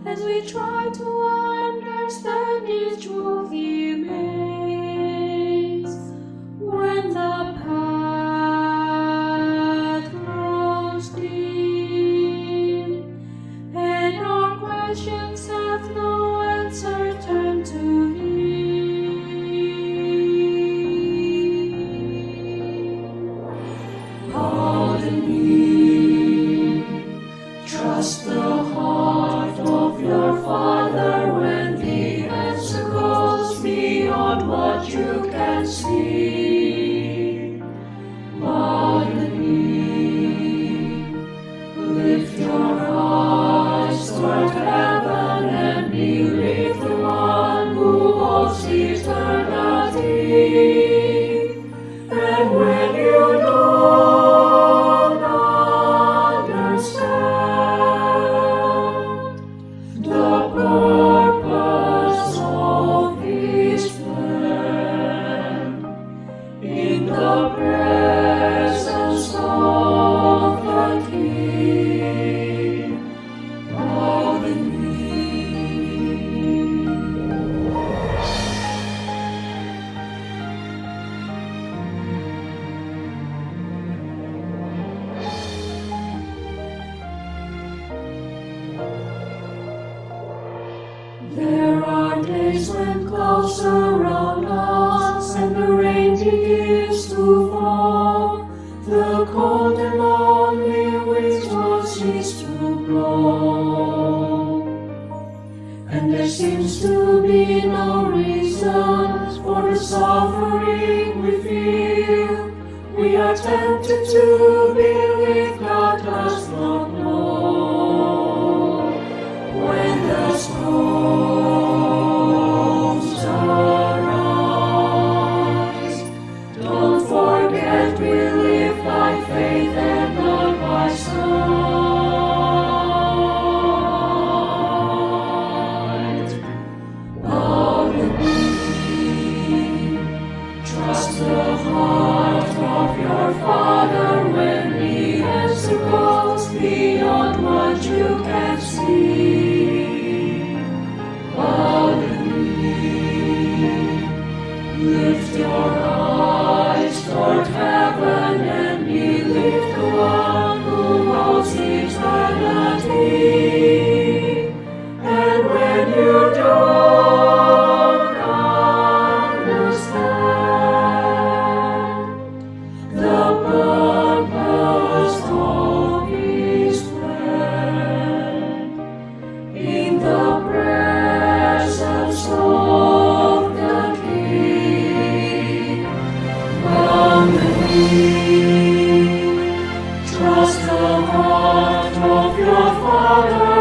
as we try to understand His truth He makes. When the path grows deep and our questions have no answer, turn to Him. Pardon me, trust the heart of your Father when the answer goes beyond what you can see. Pardon me, lift your eyes toward heaven and believe the one who holds eternity. And when you don't understand the purpose of His plan, in the presence of the King, pardon me. There are days when clouds surround us and the rain begins to fall. The cold and lonely winds won't cease to blow. And there seems to be no reason for the suffering we feel. We are tempted to believe God does not know. When the storms arise, don't forget we live by faith and not by sight. Pardon me, trust the heart of your Father when the answer goes beyond what you can see. Pardon me, lift your eyes toward heaven and believe the one who holds eternity. And when you don't understand the purpose of His plan, in the presence of the King, come to me. Trust the heart of your Father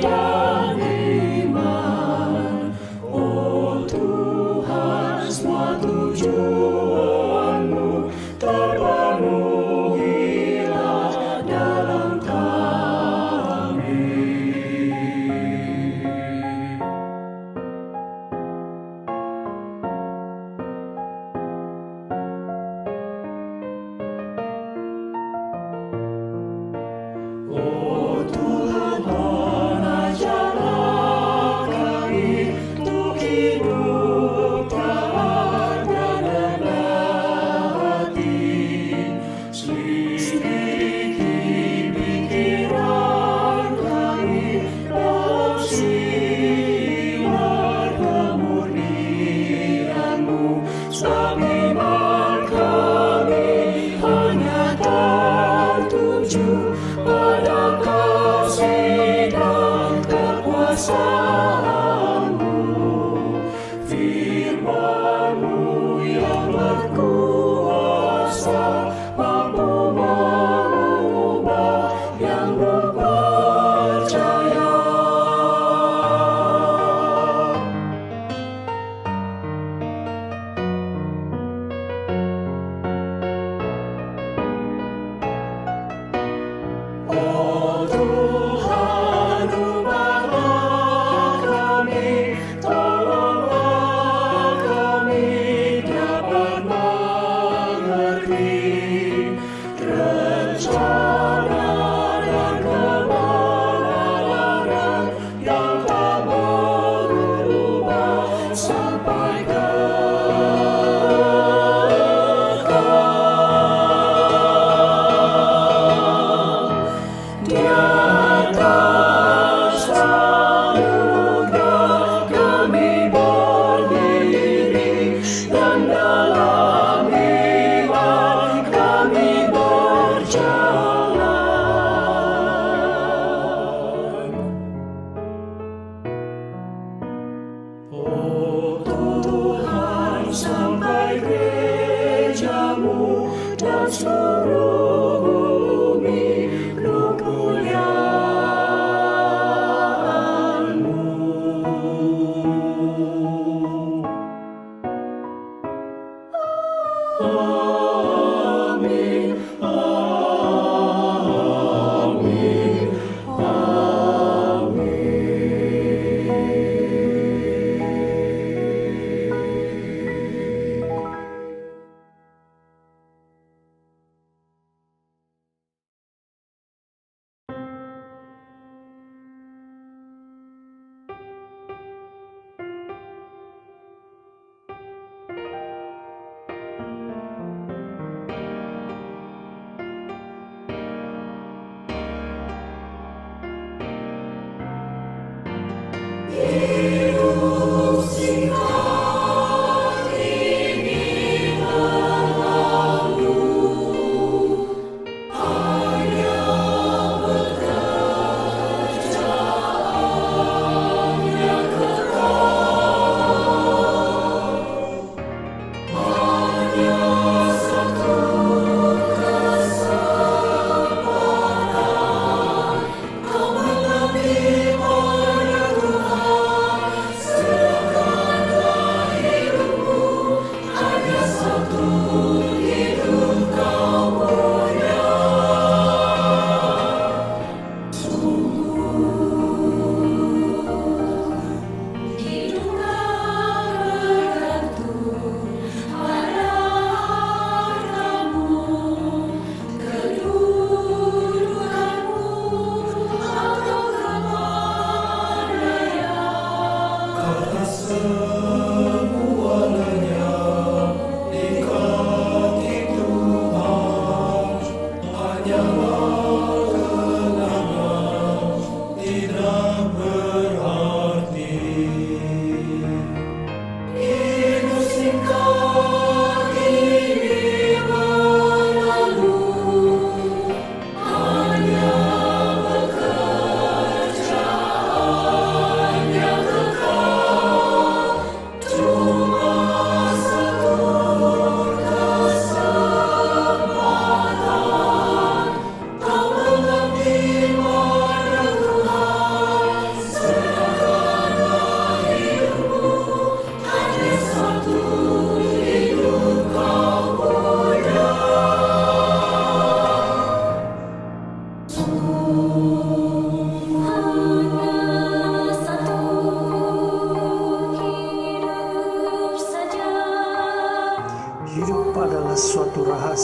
dan iman. Oh Tuhan, semua tujuanmu terpenuhilah dalam kami. Oh Tuhan, ajarlah kami untuk hidup taat dan rendah hati. Selidiki pikiran kami dalam sinar kemurnian-Mu, sebab iman kami hanya tertuju pada kasih dan kekuasaan-Mu. Firman-Mu yang berkuasa mampu mengubah yang belum percaya. Oh Tuhan, ubahlah kami, tolonglah kami dapat mengerti rencana dan kebenaran yang tak berubah sampai di atas anugerah kami berdiri, dan dalam iman kami berjalan. Oh Tuhan, sampai gereja-Mu dan seluruh bumi penuh kemuliaan-Mu. Amin, amin, amin. Hidup singkat ini berlalu, hanya pekerjaan yang kekal, hanya satu kesempatan kau menerima Tuhan.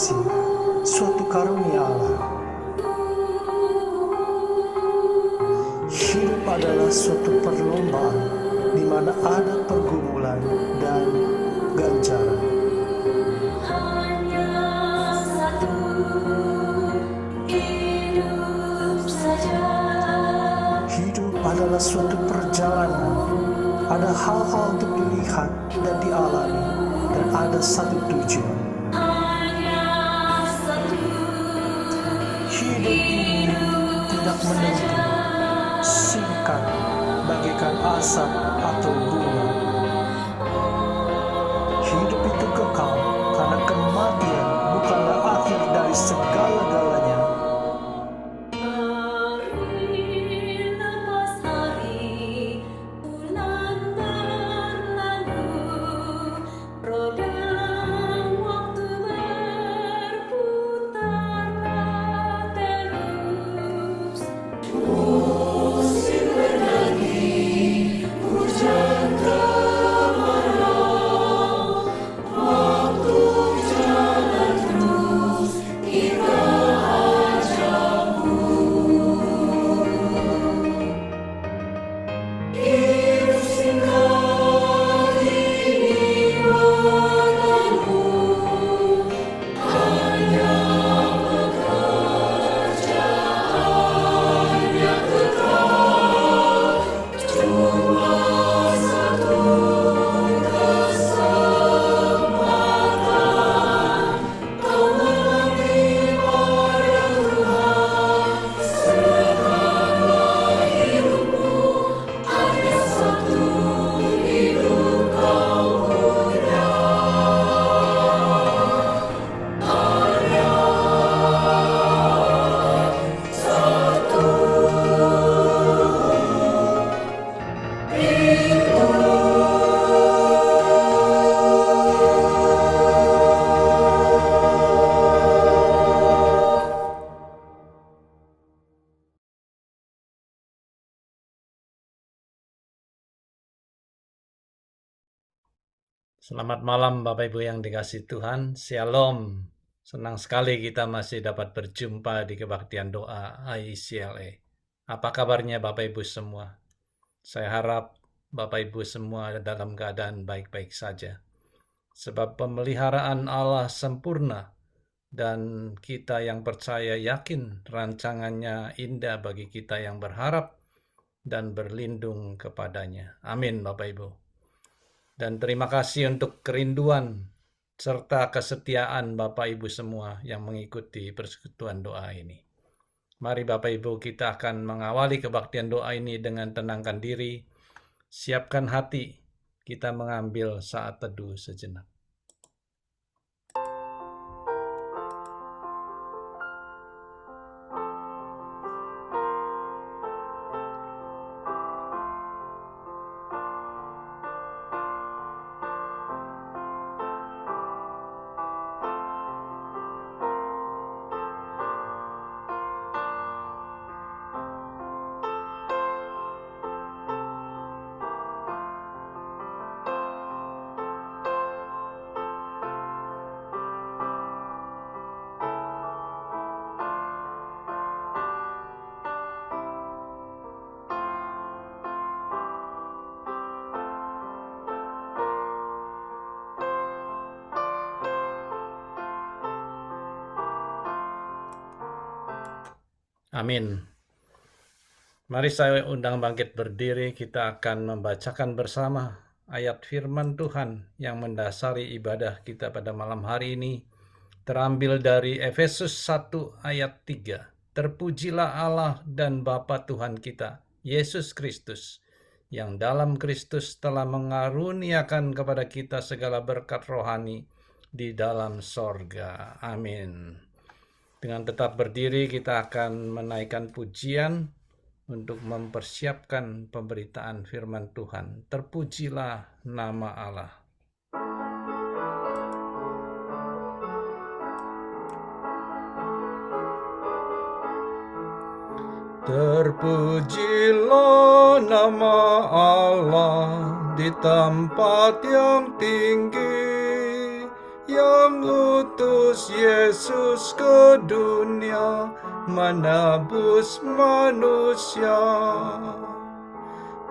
kasih, suatu karunia Allah. Hidup adalah suatu perlombaan di mana ada pergumulan dan ganjaran. Hanya satu hidup saja. Hidup adalah suatu perjalanan. Ada hal-hal untuk dilihat dan dialami, dan ada satu tujuan. Hanya satu Hidup ini tidak menentu, singkat, bagaikan asap atau bunga. Hidup itu kekal, karena kematian bukanlah akhir dari segala-galanya. hari lepas hari, bulan berlalu, roda waktu berputarlah terus. Musim bernyanyi, hujan kemarau, waktu jalan terus hingga ajalku. Hidup singkat ini bagimu, hanya pekerjaan yang kekal, cuma satu kesempatan, kau mengabdi pada Tuhan, serahkanlah hidupmu, hanya satu hidup kau punya. Hanya satu Selamat malam Bapak Ibu yang dikasihi Tuhan, Shalom. Senang sekali kita masih dapat berjumpa di kebaktian doa ICLA. Apa kabarnya Bapak Ibu semua? Saya harap Bapak Ibu semua dalam keadaan baik-baik saja. Sebab pemeliharaan Allah sempurna dan kita yang percaya yakin rancangannya indah bagi kita yang berharap dan berlindung kepadanya. Amin Bapak Ibu. Dan terima kasih untuk kerinduan serta kesetiaan Bapak Ibu semua yang mengikuti persekutuan doa ini. Mari Bapak Ibu, kita akan mengawali kebaktian doa ini dengan tenangkan diri, siapkan hati, kita mengambil saat teduh sejenak. Amin. Mari saya undang bangkit berdiri, kita akan membacakan bersama ayat firman Tuhan yang mendasari ibadah kita pada malam hari ini. Terambil dari Efesus 1 ayat 3. Terpujilah Allah dan Bapa Tuhan kita, Yesus Kristus, yang dalam Kristus telah mengaruniakan kepada kita segala berkat rohani di dalam sorga. Amin. Dengan tetap berdiri, kita akan menaikkan pujian untuk mempersiapkan pemberitaan firman Tuhan. Terpujilah nama Allah. Terpujilah nama Allah di tempat yang tinggi, yang utus Yesus ke dunia menebus manusia.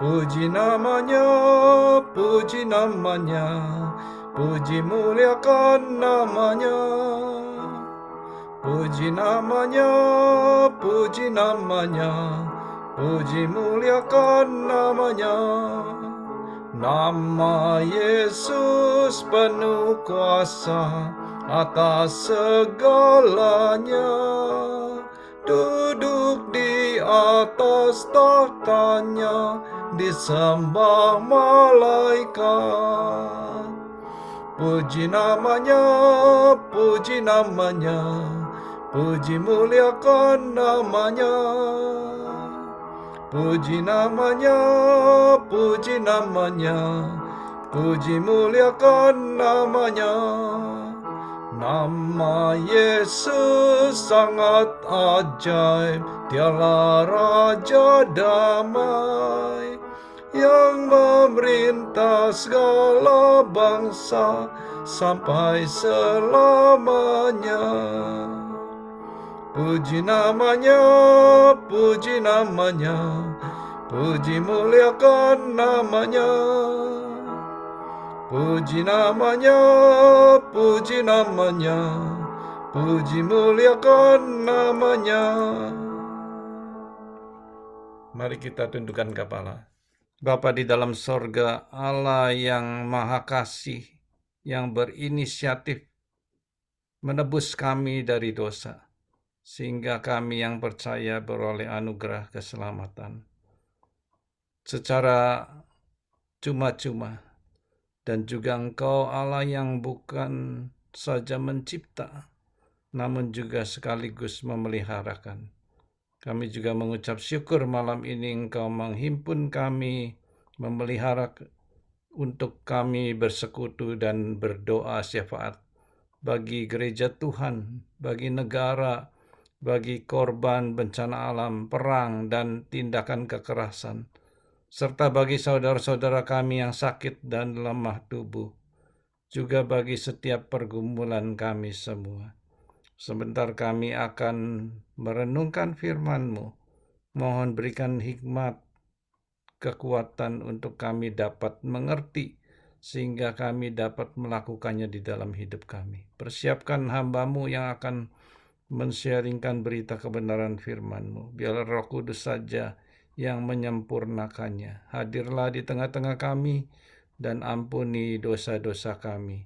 Puji namanya, puji namanya, puji muliakan namanya. Puji namanya, puji namanya, puji muliakan namanya. Nama Yesus penuh kuasa atas segalanya. Duduk di atas tahtanya, disembah malaikat. Puji namanya, puji namanya, puji muliakan namanya. Puji namanya, puji namanya, puji muliakan namanya. Nama Yesus sangat ajaib, Dialah Raja damai yang memerintah segala bangsa sampai selamanya. Puji namanya, puji namanya, puji muliakan namanya. Puji namanya, puji namanya, puji muliakan namanya. Mari kita tundukkan kepala. Bapa di dalam sorga, Allah yang maha kasih, yang berinisiatif menebus kami dari dosa, sehingga kami yang percaya beroleh anugerah keselamatan secara cuma-cuma. Dan juga Engkau Allah yang bukan saja mencipta, namun juga sekaligus memeliharakan. Kami juga mengucap syukur malam ini Engkau menghimpun kami, memelihara untuk kami bersekutu dan berdoa syafaat bagi gereja Tuhan, bagi negara, bagi korban bencana alam, perang, dan tindakan kekerasan, serta bagi saudara-saudara kami yang sakit dan lemah tubuh, juga bagi setiap pergumulan kami semua. Sebentar kami akan merenungkan firman-Mu. Mohon berikan hikmat, kekuatan untuk kami dapat mengerti, sehingga kami dapat melakukannya di dalam hidup kami. Persiapkan hamba-Mu yang akan men-sharingkan berita kebenaran firman-Mu. Biarlah Roh Kudus saja yang menyempurnakannya. Hadirlah di tengah-tengah kami dan ampuni dosa-dosa kami.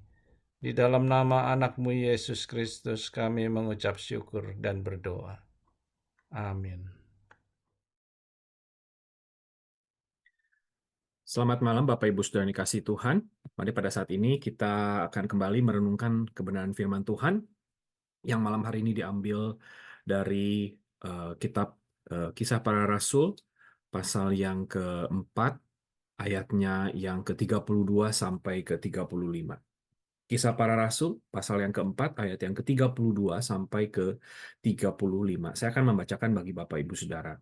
Di dalam nama anak-Mu Yesus Kristus kami mengucap syukur dan berdoa. Amin. Selamat malam Bapak Ibu Saudara yang dikasihi Tuhan. Mari pada saat ini kita akan kembali merenungkan kebenaran firman Tuhan yang malam hari ini diambil dari kitab Kisah Para Rasul pasal yang keempat, ayatnya yang ke-32 sampai ke-35. Kisah Para Rasul, pasal yang keempat, ayat yang ke-32 sampai ke-35. Saya akan membacakan bagi Bapak Ibu Saudara.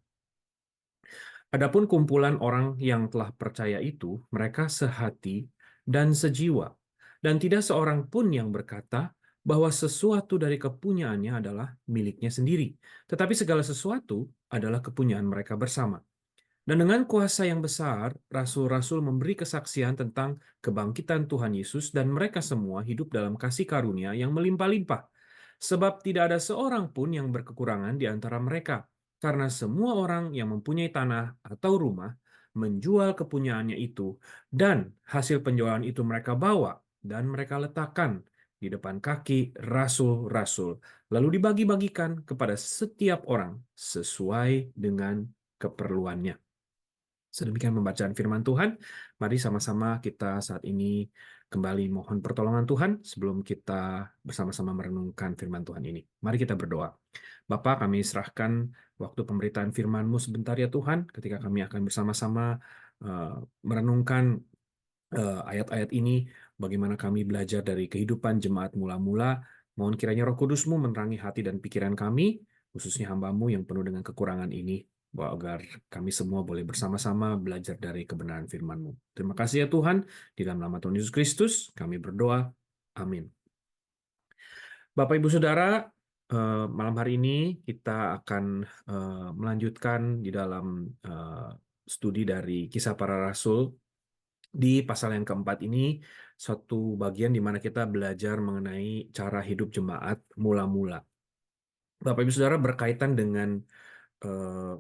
Adapun kumpulan orang yang telah percaya itu, mereka sehati dan sejiwa, dan tidak seorang pun yang berkata bahwa sesuatu dari kepunyaannya adalah miliknya sendiri, tetapi segala sesuatu adalah kepunyaan mereka bersama. Dan dengan kuasa yang besar, rasul-rasul memberi kesaksian tentang kebangkitan Tuhan Yesus, dan mereka semua hidup dalam kasih karunia yang melimpah-limpah. Sebab tidak ada seorang pun yang berkekurangan di antara mereka, karena semua orang yang mempunyai tanah atau rumah menjual kepunyaannya itu, dan hasil penjualan itu mereka bawa, dan mereka letakkan di depan kaki rasul-rasul, lalu dibagi-bagikan kepada setiap orang sesuai dengan keperluannya. Sedemikian pembacaan firman Tuhan. Mari sama-sama kita saat ini kembali mohon pertolongan Tuhan sebelum kita bersama-sama merenungkan firman Tuhan ini. Mari kita berdoa. Bapa, kami serahkan waktu pemberitaan firman-Mu sebentar ya Tuhan, ketika kami akan bersama-sama merenungkan ayat-ayat ini, bagaimana kami belajar dari kehidupan jemaat mula-mula. Mohon kiranya Roh Kudus-Mu menerangi hati dan pikiran kami, khususnya hamba-Mu yang penuh dengan kekurangan ini, agar kami semua boleh bersama-sama belajar dari kebenaran firman-Mu. Terima kasih ya Tuhan, di dalam nama Tuhan Yesus Kristus kami berdoa. Amin. Bapak Ibu Saudara, malam hari ini kita akan melanjutkan di dalam studi dari Kisah Para Rasul. Di pasal yang keempat ini, suatu bagian di mana kita belajar mengenai cara hidup jemaat mula-mula. Bapak Ibu Saudara, berkaitan dengan eh,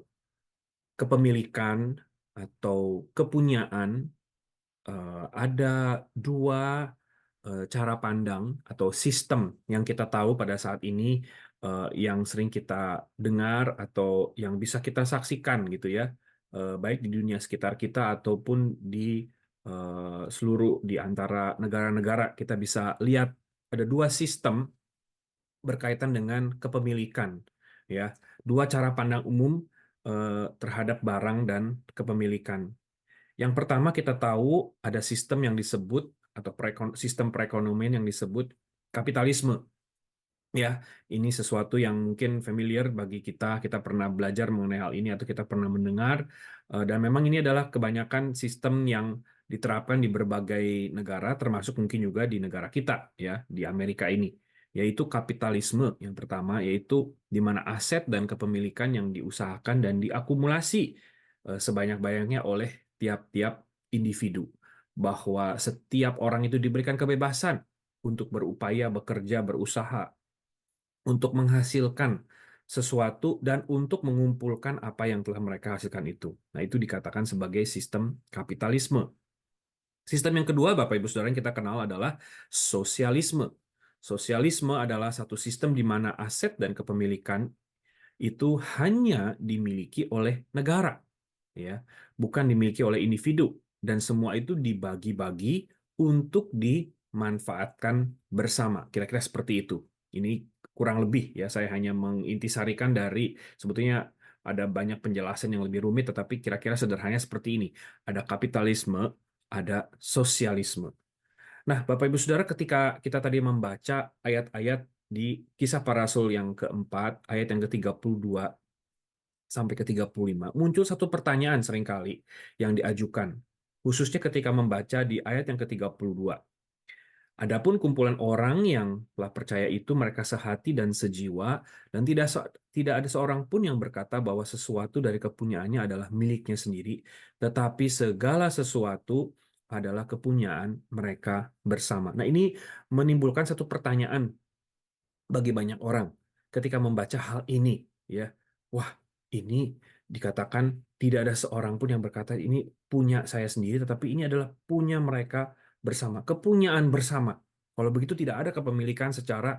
kepemilikan atau kepunyaan, ada dua cara pandang atau sistem yang kita tahu pada saat ini, yang sering kita dengar atau yang bisa kita saksikan gitu ya, baik di dunia sekitar kita ataupun di seluruh di antara negara-negara. Kita bisa lihat ada dua sistem berkaitan dengan kepemilikan, ya, dua cara pandang umum terhadap barang dan kepemilikan. Yang pertama, kita tahu ada sistem yang disebut atau sistem perekonomian yang disebut kapitalisme. Ya, ini sesuatu yang mungkin familiar bagi kita. Kita pernah belajar mengenai hal ini atau kita pernah mendengar. Dan memang ini adalah kebanyakan sistem yang diterapkan di berbagai negara, termasuk mungkin juga di negara kita, ya, di Amerika ini. Yaitu kapitalisme yang pertama, yaitu di mana aset dan kepemilikan yang diusahakan dan diakumulasi sebanyak-banyaknya oleh tiap-tiap individu. Bahwa setiap orang itu diberikan kebebasan untuk berupaya, bekerja, berusaha, untuk menghasilkan sesuatu dan untuk mengumpulkan apa yang telah mereka hasilkan itu. Nah, itu dikatakan sebagai sistem kapitalisme. Sistem yang kedua, Bapak Ibu Saudara, yang kita kenal adalah sosialisme. Sosialisme adalah satu sistem di mana aset dan kepemilikan itu hanya dimiliki oleh negara, ya, bukan dimiliki oleh individu, dan semua itu dibagi-bagi untuk dimanfaatkan bersama. Kira-kira seperti itu. Ini kurang lebih, ya, saya hanya mengintisarikan dari, sebetulnya ada banyak penjelasan yang lebih rumit, tetapi kira-kira sederhananya seperti ini. Ada kapitalisme, ada sosialisme. Nah, Bapak Ibu Saudara, ketika kita tadi membaca ayat-ayat di Kisah Para Rasul yang keempat, ayat yang ke-32 sampai ke-35, muncul satu pertanyaan seringkali yang diajukan, khususnya ketika membaca di ayat yang ke-32. Adapun kumpulan orang yang telah percaya itu, mereka sehati dan sejiwa, dan tidak ada seorang pun yang berkata bahwa sesuatu dari kepunyaannya adalah miliknya sendiri, tetapi segala sesuatu adalah kepunyaan mereka bersama. Nah, ini menimbulkan satu pertanyaan bagi banyak orang ketika membaca hal ini, ya. Wah, ini dikatakan tidak ada seorang pun yang berkata ini punya saya sendiri, tetapi ini adalah punya mereka bersama, kepunyaan bersama. Kalau begitu tidak ada kepemilikan secara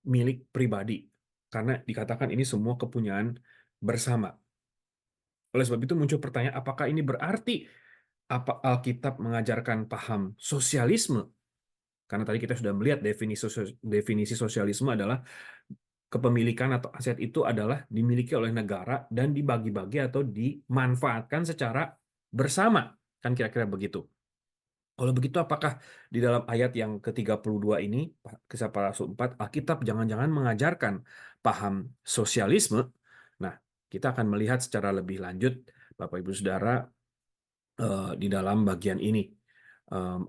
milik pribadi, karena dikatakan ini semua kepunyaan bersama. Oleh sebab itu muncul pertanyaan, apakah ini berarti apa Alkitab mengajarkan paham sosialisme? Karena tadi kita sudah melihat definisi sosialisme adalah kepemilikan atau aset itu adalah dimiliki oleh negara dan dibagi-bagi atau dimanfaatkan secara bersama. Kan kira-kira begitu. Kalau begitu, apakah di dalam ayat yang ke-32 ini, Kisah Para Rasul 4, Alkitab jangan-jangan mengajarkan paham sosialisme? Nah, kita akan melihat secara lebih lanjut, Bapak Ibu Saudara, di dalam bagian ini.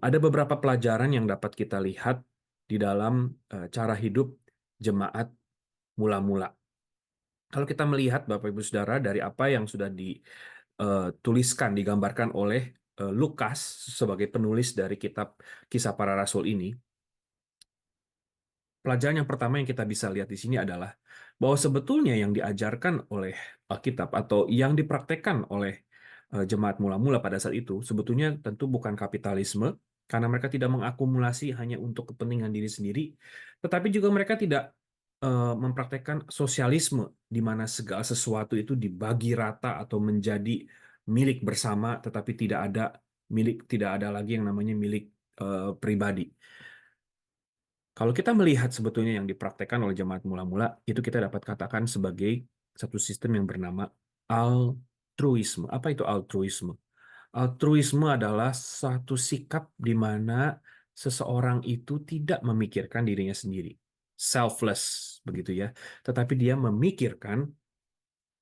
Ada beberapa pelajaran yang dapat kita lihat di dalam cara hidup jemaat mula-mula. Kalau kita melihat, Bapak Ibu Saudara, dari apa yang sudah dituliskan, digambarkan oleh Lukas sebagai penulis dari kitab Kisah Para Rasul ini, pelajaran yang pertama yang kita bisa lihat di sini adalah bahwa sebetulnya yang diajarkan oleh Alkitab atau yang dipraktekkan oleh jemaat mula-mula pada saat itu sebetulnya tentu bukan kapitalisme, karena mereka tidak mengakumulasi hanya untuk kepentingan diri sendiri, tetapi juga mereka tidak mempraktekkan sosialisme di mana segala sesuatu itu dibagi rata atau menjadi milik bersama, tetapi tidak ada lagi yang namanya milik pribadi. Kalau kita melihat sebetulnya yang dipraktekkan oleh jemaat mula-mula, itu kita dapat katakan sebagai satu sistem yang bernama altruisme. Apa itu altruisme? Altruisme adalah satu sikap di mana seseorang itu tidak memikirkan dirinya sendiri. Selfless, begitu ya. Tetapi dia memikirkan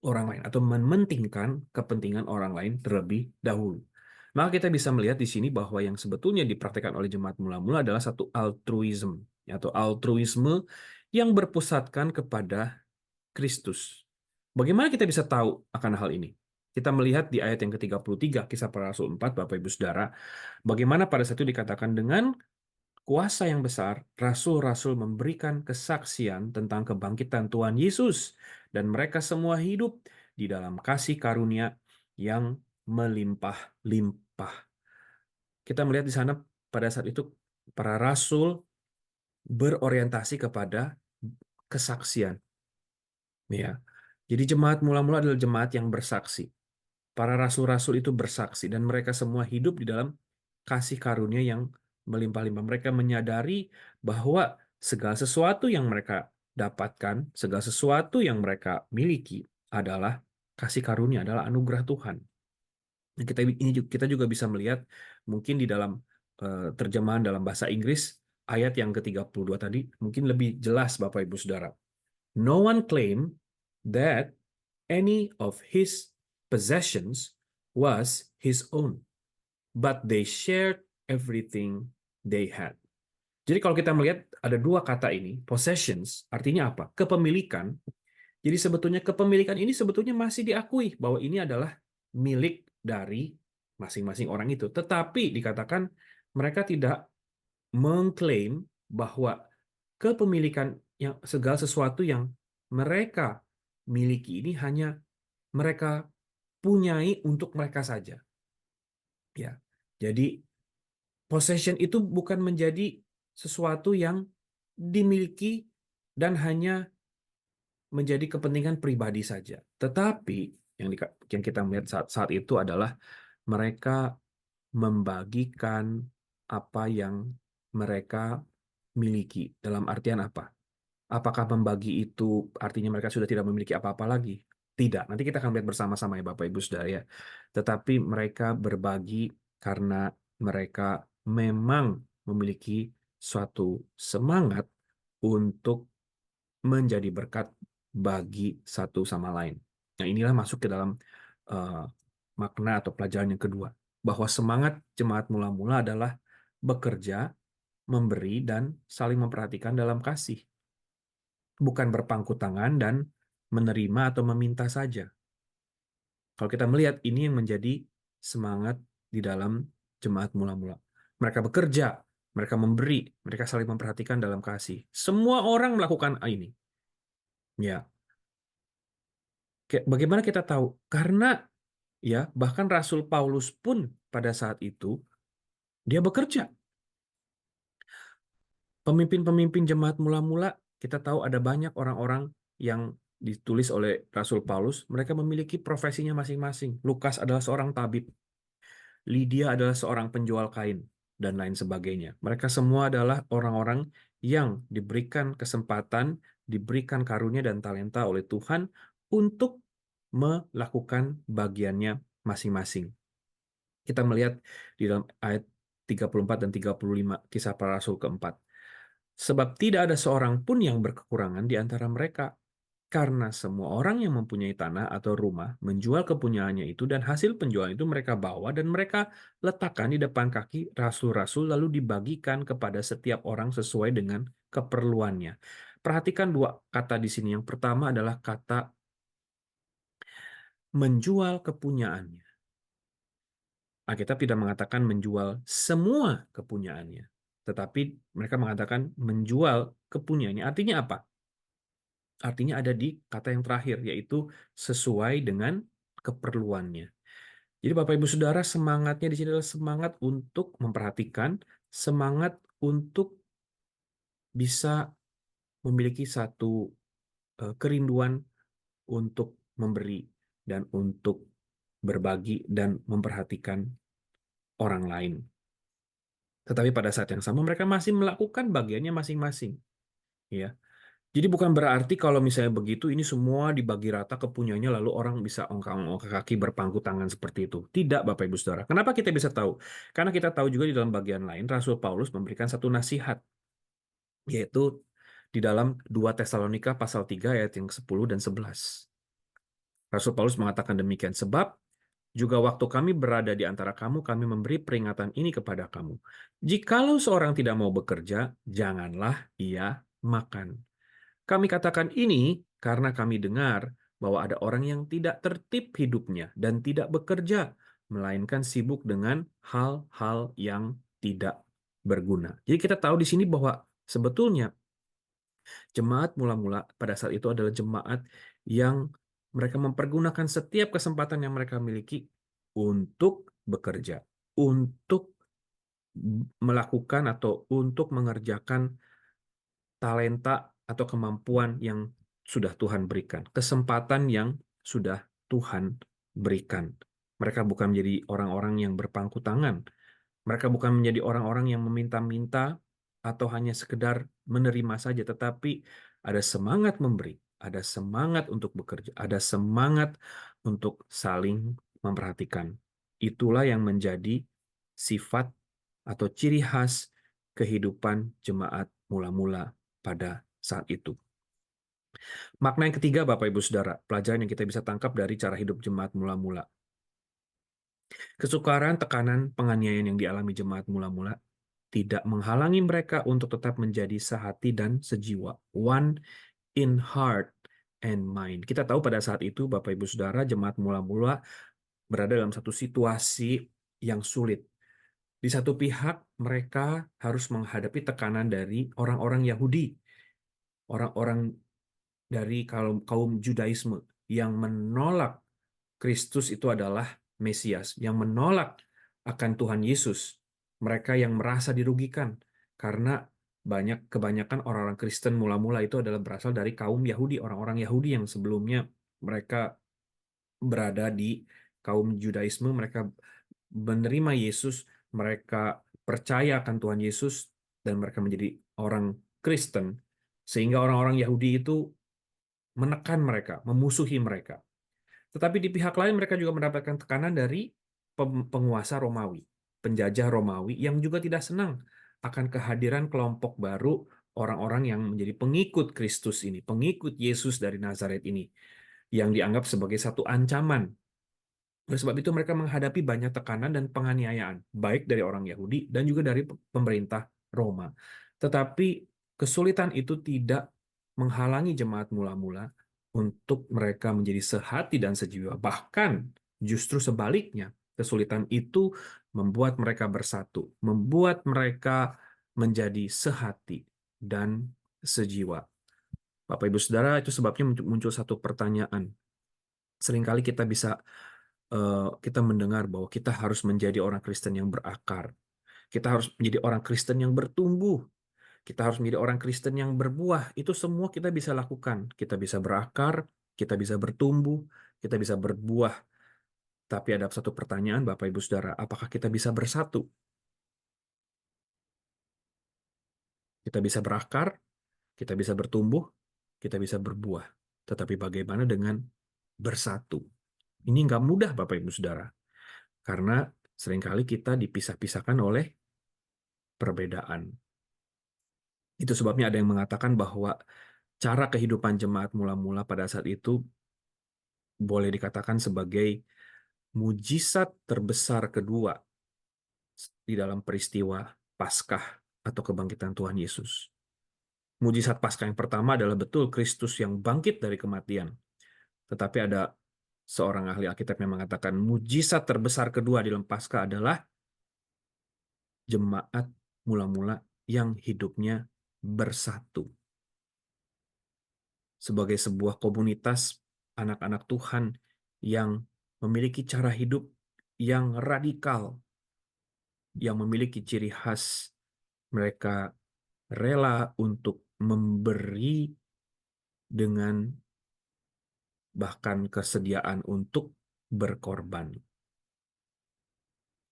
orang lain atau mementingkan kepentingan orang lain terlebih dahulu. Maka kita bisa melihat di sini bahwa yang sebetulnya dipraktekkan oleh jemaat mula-mula adalah satu altruism. atau altruisme yang berpusatkan kepada Kristus. Bagaimana kita bisa tahu akan hal ini? Kita melihat di ayat yang ke-33, Kisah Para Rasul 4, Bapak Ibu Saudara, bagaimana pada saat itu dikatakan dengan kuasa yang besar, rasul-rasul memberikan kesaksian tentang kebangkitan Tuhan Yesus, dan mereka semua hidup di dalam kasih karunia yang melimpah-limpah. Kita melihat di sana pada saat itu para rasul berorientasi kepada kesaksian. Ya. Jadi jemaat mula-mula adalah jemaat yang bersaksi. Para rasul-rasul itu bersaksi dan mereka semua hidup di dalam kasih karunia yang melimpah-limpah. Mereka menyadari bahwa segala sesuatu yang mereka dapatkan, segala sesuatu yang mereka miliki adalah kasih karunia, adalah anugerah Tuhan. Dan kita juga bisa melihat mungkin di dalam terjemahan dalam bahasa Inggris ayat yang ke-32 tadi mungkin lebih jelas Bapak Ibu Saudara. No one claimed that any of his possessions was his own, but they shared everything they had. Jadi kalau kita melihat ada dua kata ini, possessions, artinya apa? Kepemilikan. Jadi sebetulnya kepemilikan ini sebetulnya masih diakui bahwa ini adalah milik dari masing-masing orang itu. Tetapi dikatakan mereka tidak mengklaim bahwa kepemilikan yang segala sesuatu yang mereka miliki ini hanya mereka punyai untuk mereka saja. Ya. Jadi possession itu bukan menjadi sesuatu yang dimiliki dan hanya menjadi kepentingan pribadi saja. Tetapi yang kita melihat saat itu adalah mereka membagikan apa yang mereka miliki. Dalam artian apa? Apakah membagi itu artinya mereka sudah tidak memiliki apa-apa lagi? Tidak. Nanti kita akan lihat bersama-sama ya Bapak Ibu Saudara ya. Tetapi mereka berbagi karena mereka memang memiliki suatu semangat untuk menjadi berkat bagi satu sama lain. Nah, inilah masuk ke dalam makna atau pelajaran yang kedua. Bahwa semangat jemaat mula-mula adalah bekerja, memberi, dan saling memperhatikan dalam kasih. Bukan berpangku tangan dan menerima atau meminta saja. Kalau kita melihat ini yang menjadi semangat di dalam jemaat mula-mula. Mereka bekerja, mereka memberi, mereka saling memperhatikan dalam kasih. Semua orang melakukan ini. Ya. Bagaimana kita tahu? Karena ya, bahkan Rasul Paulus pun pada saat itu dia bekerja. Pemimpin-pemimpin jemaat mula-mula, kita tahu ada banyak orang-orang yang ditulis oleh Rasul Paulus, mereka memiliki profesinya masing-masing. Lukas adalah seorang tabib, Lydia adalah seorang penjual kain, dan lain sebagainya. Mereka semua adalah orang-orang yang diberikan kesempatan, diberikan karunia dan talenta oleh Tuhan untuk melakukan bagiannya masing-masing. Kita melihat di dalam ayat 34 dan 35 Kisah Para Rasul keempat. Sebab tidak ada seorang pun yang berkekurangan di antara mereka, karena semua orang yang mempunyai tanah atau rumah menjual kepunyaannya itu, dan hasil penjualan itu mereka bawa dan mereka letakkan di depan kaki rasul-rasul, lalu dibagikan kepada setiap orang sesuai dengan keperluannya. Perhatikan dua kata di sini. Yang pertama adalah kata menjual kepunyaannya. Alkitab tidak mengatakan menjual semua kepunyaannya, tetapi mereka mengatakan menjual kepunyaannya. Artinya apa? Artinya ada di kata yang terakhir, yaitu sesuai dengan keperluannya. Jadi Bapak Ibu Saudara, semangatnya di sini adalah semangat untuk memperhatikan, semangat untuk bisa memiliki satu kerinduan untuk memberi dan untuk berbagi dan memperhatikan orang lain. Tetapi pada saat yang sama mereka masih melakukan bagiannya masing-masing. Ya. Jadi bukan berarti kalau misalnya begitu ini semua dibagi rata kepunyaannya lalu orang bisa ongkang-ongkang kaki berpangku tangan seperti itu. Tidak Bapak Ibu Saudara. Kenapa kita bisa tahu? Karena kita tahu juga di dalam bagian lain Rasul Paulus memberikan satu nasihat, yaitu di dalam 2 Tesalonika pasal 3 ayat yang 10 dan 11. Rasul Paulus mengatakan demikian, sebab Juga waktu kami berada di antara kamu, kami memberi peringatan ini kepada kamu. Jikalau seorang tidak mau bekerja, janganlah ia makan. Kami katakan ini karena kami dengar bahwa ada orang yang tidak tertib hidupnya dan tidak bekerja, melainkan sibuk dengan hal-hal yang tidak berguna. Jadi kita tahu di sini bahwa sebetulnya jemaat mula-mula pada saat itu adalah jemaat yang mereka mempergunakan setiap kesempatan yang mereka miliki untuk bekerja, untuk melakukan atau untuk mengerjakan talenta atau kemampuan yang sudah Tuhan berikan, kesempatan yang sudah Tuhan berikan. Mereka bukan menjadi orang-orang yang berpangku tangan. Mereka bukan menjadi orang-orang yang meminta-minta atau hanya sekedar menerima saja, tetapi ada semangat memberi, ada semangat untuk bekerja, ada semangat untuk saling memperhatikan. Itulah yang menjadi sifat atau ciri khas kehidupan jemaat mula-mula pada saat itu. Makna yang ketiga, Bapak Ibu Saudara, pelajaran yang kita bisa tangkap dari cara hidup jemaat mula-mula. Kesukaran, tekanan, penganiayaan yang dialami jemaat mula-mula tidak menghalangi mereka untuk tetap menjadi sehati dan sejiwa. One in heart and mind. Kita tahu pada saat itu, Bapak Ibu Saudara, jemaat mula-mula berada dalam satu situasi yang sulit. Di satu pihak, mereka harus menghadapi tekanan dari orang-orang Yahudi, orang-orang dari kaum Judaisme yang menolak Kristus itu adalah Mesias, yang menolak akan Tuhan Yesus. Mereka yang merasa dirugikan karena kebanyakan orang-orang Kristen mula-mula itu adalah berasal dari kaum Yahudi, orang-orang Yahudi yang sebelumnya mereka berada di kaum Judaisme, mereka menerima Yesus, mereka percaya akan Tuhan Yesus, dan mereka menjadi orang Kristen, sehingga orang-orang Yahudi itu menekan mereka, memusuhi mereka. Tetapi di pihak lain mereka juga mendapatkan tekanan dari penguasa Romawi, penjajah Romawi yang juga tidak senang akan kehadiran kelompok baru orang-orang yang menjadi pengikut Kristus ini, pengikut Yesus dari Nazaret ini, yang dianggap sebagai satu ancaman. Oleh sebab itu mereka menghadapi banyak tekanan dan penganiayaan, baik dari orang Yahudi dan juga dari pemerintah Roma. Tetapi kesulitan itu tidak menghalangi jemaat mula-mula untuk mereka menjadi sehati dan sejiwa. Bahkan justru sebaliknya, kesulitan itu membuat mereka bersatu, membuat mereka menjadi sehati dan sejiwa. Bapak Ibu Saudara, itu sebabnya muncul satu pertanyaan. Seringkali kita mendengar bahwa kita harus menjadi orang Kristen yang berakar. Kita harus menjadi orang Kristen yang bertumbuh. Kita harus menjadi orang Kristen yang berbuah. Itu semua kita bisa lakukan. Kita bisa berakar, kita bisa bertumbuh, kita bisa berbuah. Tapi ada satu pertanyaan, Bapak Ibu Saudara, apakah kita bisa bersatu? Kita bisa berakar, kita bisa bertumbuh, kita bisa berbuah. Tetapi bagaimana dengan bersatu? Ini nggak mudah, Bapak Ibu Saudara. Karena seringkali kita dipisah-pisahkan oleh perbedaan. Itu sebabnya ada yang mengatakan bahwa cara kehidupan jemaat mula-mula pada saat itu boleh dikatakan sebagai mujizat terbesar kedua di dalam peristiwa Paskah atau kebangkitan Tuhan Yesus. Mujizat Paskah yang pertama adalah betul Kristus yang bangkit dari kematian. Tetapi ada seorang ahli Alkitab yang mengatakan mujizat terbesar kedua di dalam Paskah adalah jemaat mula-mula yang hidupnya bersatu. Sebagai sebuah komunitas anak-anak Tuhan yang memiliki cara hidup yang radikal, yang memiliki ciri khas mereka rela untuk memberi dengan bahkan kesediaan untuk berkorban.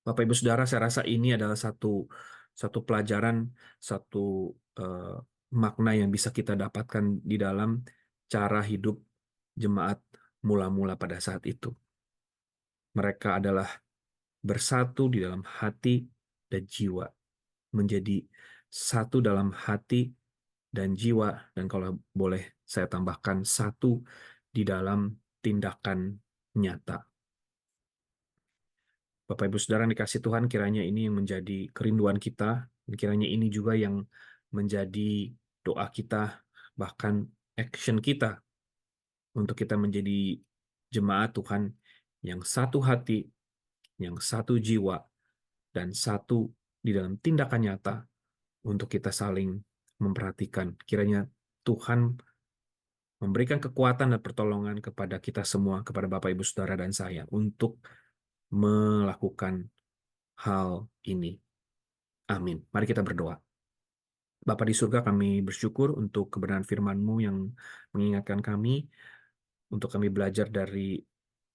Bapak Ibu Saudara, saya rasa ini adalah satu pelajaran, satu makna yang bisa kita dapatkan di dalam cara hidup jemaat mula-mula pada saat itu. Mereka adalah bersatu di dalam hati dan jiwa, menjadi satu dalam hati dan jiwa, dan kalau boleh saya tambahkan, satu di dalam tindakan nyata. Bapak Ibu Saudara yang dikasih Tuhan, kiranya ini yang menjadi kerinduan kita, dan kiranya ini juga yang menjadi doa kita, bahkan action kita, untuk kita menjadi jemaat Tuhan yang satu hati, yang satu jiwa, dan satu di dalam tindakan nyata untuk kita saling memperhatikan. Kiranya Tuhan memberikan kekuatan dan pertolongan kepada kita semua, kepada Bapak Ibu Saudara dan saya, untuk melakukan hal ini. Amin. Mari kita berdoa. Bapa di surga, kami bersyukur untuk kebenaran firman-Mu yang mengingatkan kami, untuk kami belajar dari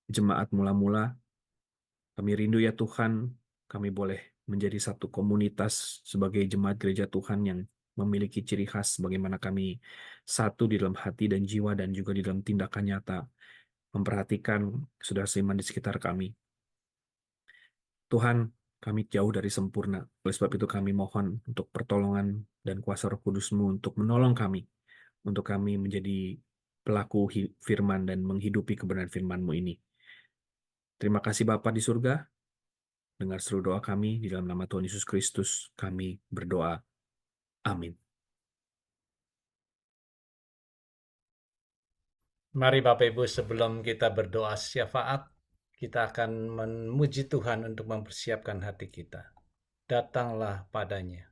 jemaat mula-mula. Kami rindu ya Tuhan, kami boleh menjadi satu komunitas sebagai jemaat gereja Tuhan yang memiliki ciri khas bagaimana kami satu di dalam hati dan jiwa dan juga di dalam tindakan nyata, memperhatikan saudara seiman di sekitar kami. Tuhan, kami jauh dari sempurna. Oleh sebab itu kami mohon untuk pertolongan dan kuasa Roh Kudus-Mu untuk menolong kami, untuk kami menjadi pelaku firman dan menghidupi kebenaran firman-Mu ini. Terima kasih Bapa di surga. Dengar seru doa kami di dalam nama Tuhan Yesus Kristus. Kami berdoa. Amin. Mari Bapak Ibu, sebelum kita berdoa syafaat, kita akan memuji Tuhan untuk mempersiapkan hati kita. Datanglah padanya.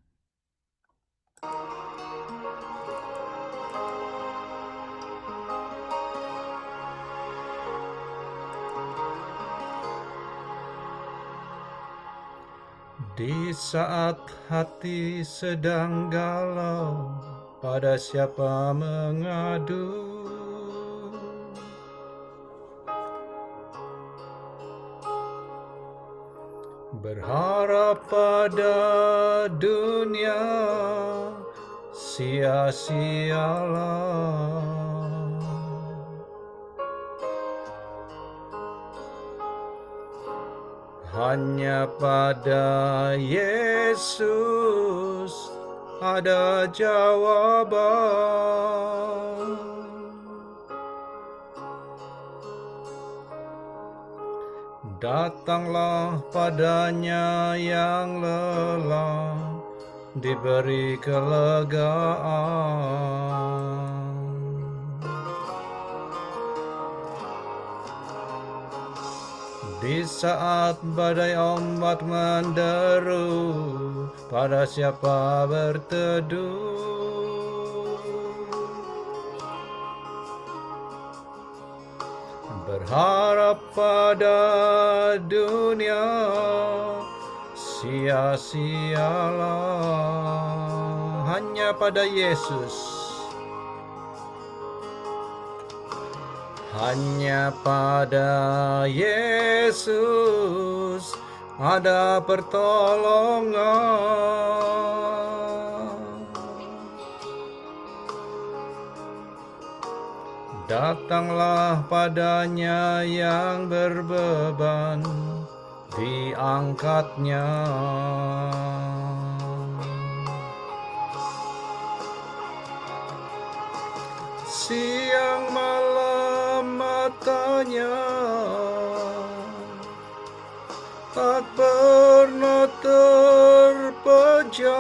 Di saat hati sedang galau, pada siapa mengadu? Berharap pada dunia, sia-sialah. Hanya pada Yesus ada jawaban. Datanglah padanya yang lelah, diberi kelegaan. Di saat badai ombak menderu, pada siapa berteduh? Berharap pada dunia, sia-sialah. Hanya pada Yesus, hanya pada Yesus ada pertolongan. Datanglah padanya yang berbeban, diangkatnya. Siang malam matanya tak pernah terpejam,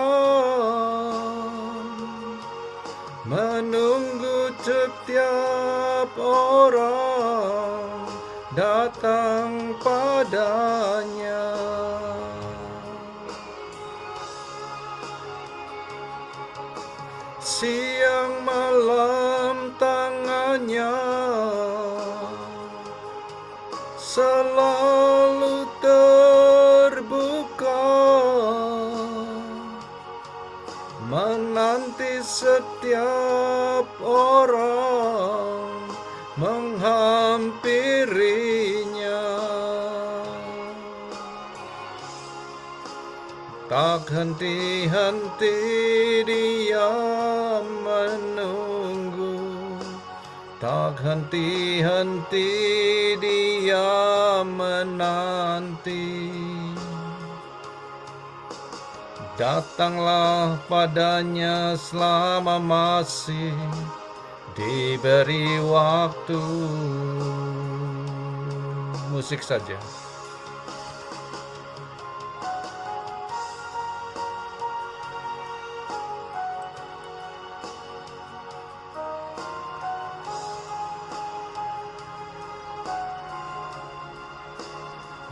menunggu setiap orang datang padanya. Siang malam tangannya selalu terbuka, menanti setiap orang menghampirinya. Tak henti-henti dia menunggu, tak henti-henti dia menanti. Datanglah padanya selama masih diberi waktu. Musik saja.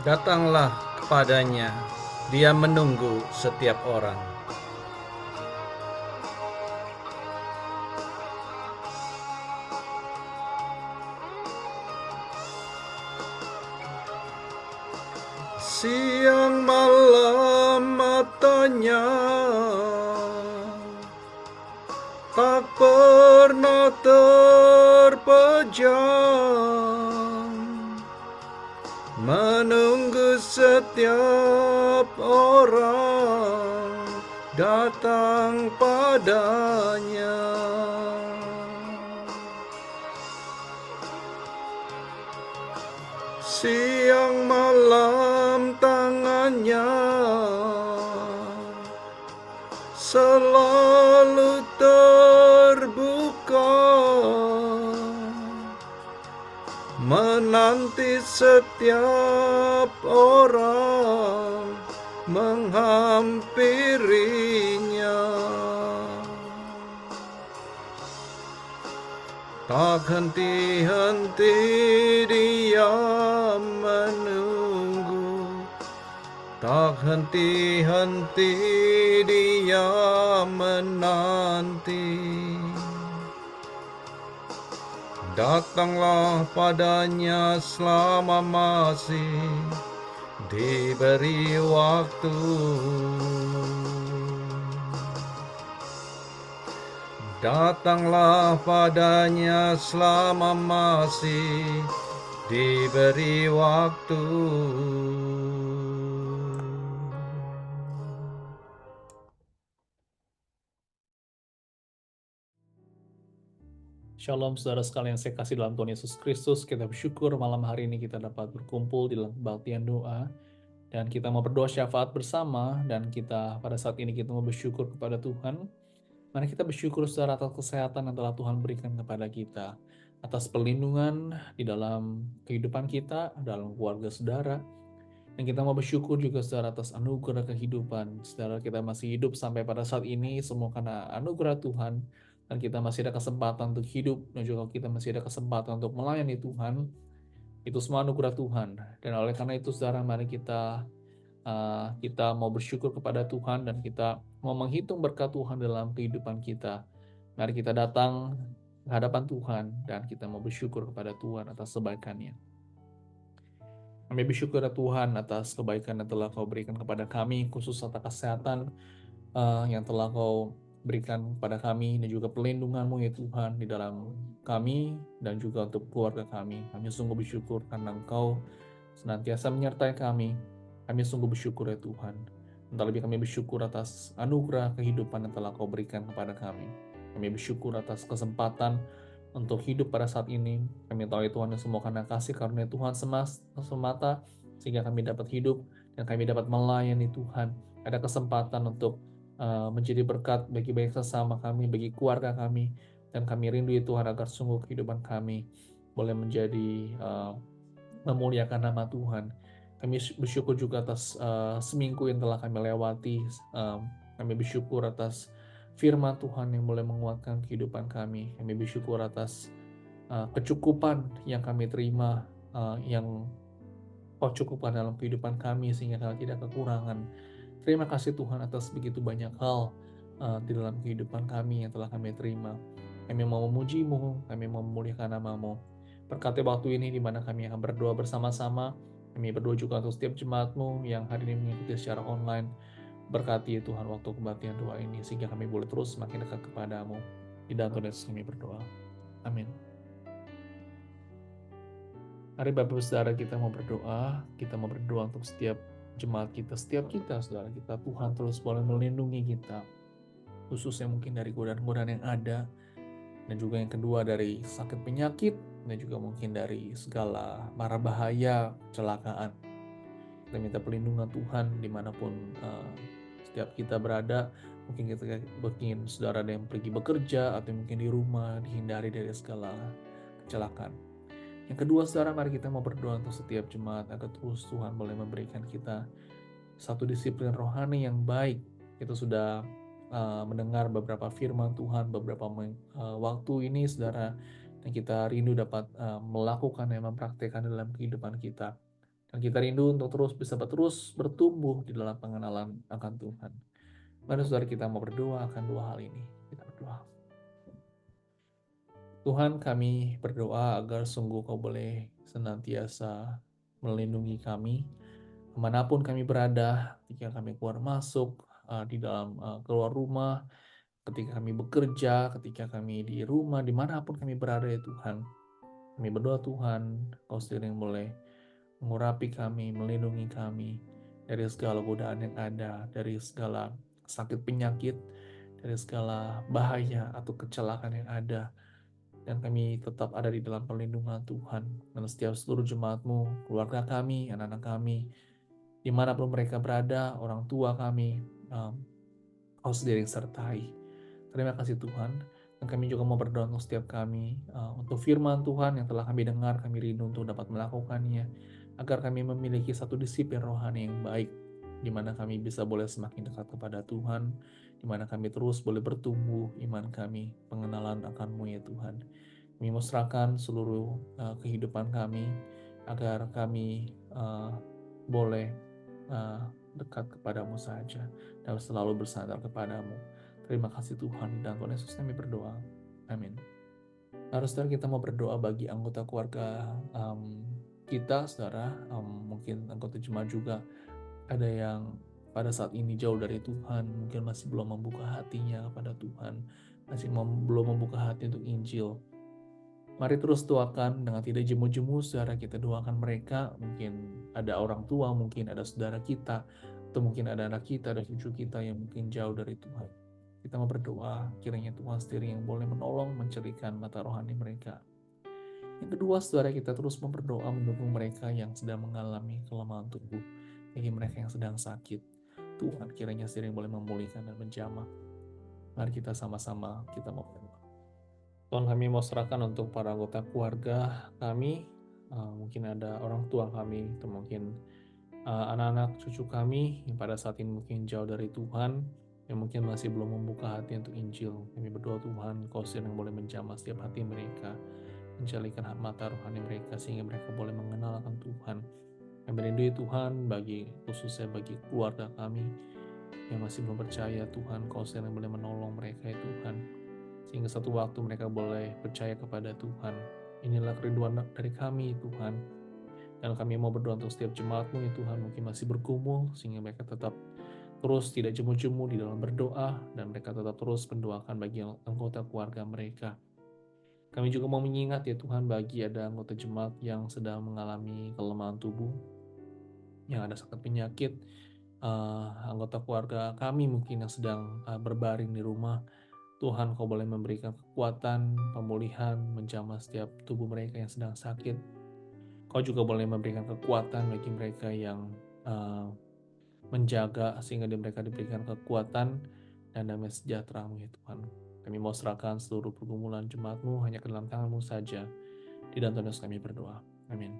Datanglah kepadanya, dia menunggu setiap orang. Siang malam matanya tak pernah terpejam, menunggu setiap orang datang padanya. Siang malam tangannya selalu terbuka, menanti setiap orang menghampirinya. Tak henti-henti dia menunggu, tak henti-henti dia menanti. Datanglah padanya selama masih diberi waktu. Datanglah padanya selama masih diberi waktu. Shalom saudara sekalian saya kasih dalam Tuhan Yesus Kristus. Kita bersyukur malam hari ini kita dapat berkumpul di dalam kebaktian doa. Dan kita mau berdoa syafaat bersama. Dan kita pada saat ini kita mau bersyukur kepada Tuhan. Mari kita bersyukur saudara atas kesehatan yang telah Tuhan berikan kepada kita. Atas perlindungan di dalam kehidupan kita, dalam keluarga saudara. Dan kita mau bersyukur juga saudara atas anugerah kehidupan. Saudara kita masih hidup sampai pada saat ini semua karena anugerah Tuhan. Dan kita masih ada kesempatan untuk hidup. Dan juga kita masih ada kesempatan untuk melayani Tuhan. Itu semua anugerah Tuhan. Dan oleh karena itu saudara mari kita mau bersyukur kepada Tuhan. Dan kita mau menghitung berkat Tuhan dalam kehidupan kita. Mari kita datang ke hadapan Tuhan. Dan kita mau bersyukur kepada Tuhan atas kebaikannya. Kami bersyukur ya Tuhan atas kebaikan yang telah Kau berikan kepada kami, khusus atas kesehatan yang telah Kau berikan kepada kami, dan juga perlindungan-Mu ya Tuhan di dalam kami, dan juga untuk keluarga kami. Kami sungguh bersyukur karena Engkau senantiasa menyertai kami. Kami sungguh bersyukur ya Tuhan. Dan terlebih kami bersyukur atas anugerah kehidupan yang telah Kau berikan kepada kami. Kami bersyukur atas kesempatan untuk hidup pada saat ini. Kami tahu ya Tuhan, semua karena kasih karunia Tuhan semata, sehingga kami dapat hidup dan kami dapat melayani Tuhan. Ada kesempatan untuk menjadi berkat bagi banyak sesama kami, bagi keluarga kami, dan kami rindu ya Tuhan agar sungguh kehidupan kami boleh menjadi memuliakan nama Tuhan. Kami bersyukur juga atas seminggu yang telah kami lewati. Kami bersyukur atas firman Tuhan yang boleh menguatkan kehidupan kami. Kami bersyukur atas kecukupan yang kami terima, yang Kau cukupkan dalam kehidupan kami sehingga kami tidak kekurangan. Terima kasih Tuhan atas begitu banyak hal di dalam kehidupan kami yang telah kami terima. Kami mau memuji-Mu, kami mau memuliakan nama-Mu. Berkati waktu ini di mana kami akan berdoa bersama-sama. Kami berdoa juga untuk setiap jemaat-Mu yang hari ini mengikuti secara online. Berkati ya Tuhan waktu kebaktian doa ini sehingga kami boleh terus semakin dekat kepadamu. Di dalam Tuhan Yesus kami berdoa. Amin. Mari Bapak Ibu Saudara kita mau berdoa untuk setiap jemaat kita, setiap kita saudara kita. Tuhan terus boleh melindungi kita, khususnya mungkin dari godaan-godaan yang ada, dan juga yang kedua dari sakit penyakit, dan juga mungkin dari segala mara bahaya, kecelakaan. Kita minta perlindungan Tuhan dimanapun setiap kita berada. Mungkin saudara ada yang pergi bekerja atau mungkin di rumah, dihindari dari segala kecelakaan. Yang kedua saudara, mari kita mau berdoa untuk setiap jemaat agar terus Tuhan boleh memberikan kita satu disiplin rohani yang baik. Kita sudah mendengar beberapa firman Tuhan beberapa waktu ini saudara, dan kita rindu dapat melakukan dan mempraktikkan dalam kehidupan kita. Dan kita rindu untuk terus bertumbuh di dalam pengenalan akan Tuhan. Mari saudara kita mau berdoa akan dua hal ini. Kita berdoa. Tuhan, kami berdoa agar sungguh Kau boleh senantiasa melindungi kami kemanapun kami berada, ketika kami keluar masuk, di dalam keluar rumah, ketika kami bekerja, ketika kami di rumah, dimanapun kami berada ya Tuhan. Kami berdoa Tuhan, Kau sendiri yang boleh mengurapi kami, melindungi kami dari segala godaan yang ada, dari segala sakit penyakit, dari segala bahaya atau kecelakaan yang ada. Dan kami tetap ada di dalam perlindungan Tuhan. Dan setiap seluruh jemaat-Mu, keluarga kami, anak-anak kami, dimanapun mereka berada, orang tua kami, Kau sendiri yang sertai. Terima kasih Tuhan. Dan kami juga mau berdoa untuk setiap kami, untuk firman Tuhan yang telah kami dengar, kami rindu untuk dapat melakukannya, agar kami memiliki satu disiplin rohani yang baik, di mana kami bisa boleh semakin dekat kepada Tuhan, di mana kami terus boleh bertumbuh iman kami, pengenalan akan-Mu ya Tuhan. Kami mau serahkan seluruh kehidupan kami, agar kami boleh dekat kepadamu saja, dan selalu bersandar kepadamu. Terima kasih Tuhan, dan Tuhan Yesus kami berdoa. Amin. Harus saudara kita mau berdoa bagi anggota keluarga kita, saudara. Mungkin anggota jemaat juga ada yang pada saat ini jauh dari Tuhan, mungkin masih belum membuka hatinya kepada Tuhan, masih belum membuka hati untuk Injil. Mari terus doakan dengan tidak jemu-jemu, saudara, kita doakan mereka. Mungkin ada orang tua, mungkin ada saudara kita, atau mungkin ada anak kita, ada cucu kita yang mungkin jauh dari Tuhan. Kita mau berdoa, kiranya Tuhan sendiri yang boleh menolong, mencerahkan mata rohani mereka. Yang kedua, saudara, kita terus berdoa mendukung mereka yang sedang mengalami kelemahan tubuh, bagi mereka yang sedang sakit. Tuhan kiranya sendiri yang boleh memulihkan dan menjamah. Mari kita sama-sama kita mau berdoa. Tuhan, kami mau serahkan untuk para anggota keluarga kami, mungkin ada orang tua kami, atau mungkin anak-anak cucu kami yang pada saat ini mungkin jauh dari Tuhan, yang mungkin masih belum membuka hati untuk Injil. Kami berdoa Tuhan, Kau sendiri yang boleh menjamah setiap hati mereka, menjalikan mata rohani mereka, sehingga mereka boleh mengenal akan Tuhan. Kami rindu Tuhan, khususnya bagi keluarga kami yang masih belum percaya Tuhan, Kau sendiri yang boleh menolong mereka ya Tuhan, sehingga satu waktu mereka boleh percaya kepada Tuhan. Inilah kerinduan dari kami Tuhan. Dan kami mau berdoa untuk setiap jemaat-Mu ya Tuhan, mungkin masih bergumul, sehingga mereka tetap terus tidak jemu-jemu di dalam berdoa, dan mereka tetap terus mendoakan bagi anggota keluarga mereka. Kami juga mau mengingat ya Tuhan, bagi ada anggota jemaat yang sedang mengalami kelemahan tubuh, yang ada sakit penyakit, anggota keluarga kami mungkin yang sedang berbaring di rumah. Tuhan, Kau boleh memberikan kekuatan, pemulihan, menjamah setiap tubuh mereka yang sedang sakit. Kau juga boleh memberikan kekuatan bagi mereka yang menjaga, sehingga mereka diberikan kekuatan dan damai sejahtera-Mu ya Tuhan. Kami mau serahkan seluruh pergumulan jemaat-Mu hanya ke dalam tangan-Mu saja. Di dalam Tuhan Yesus kami berdoa. Amin.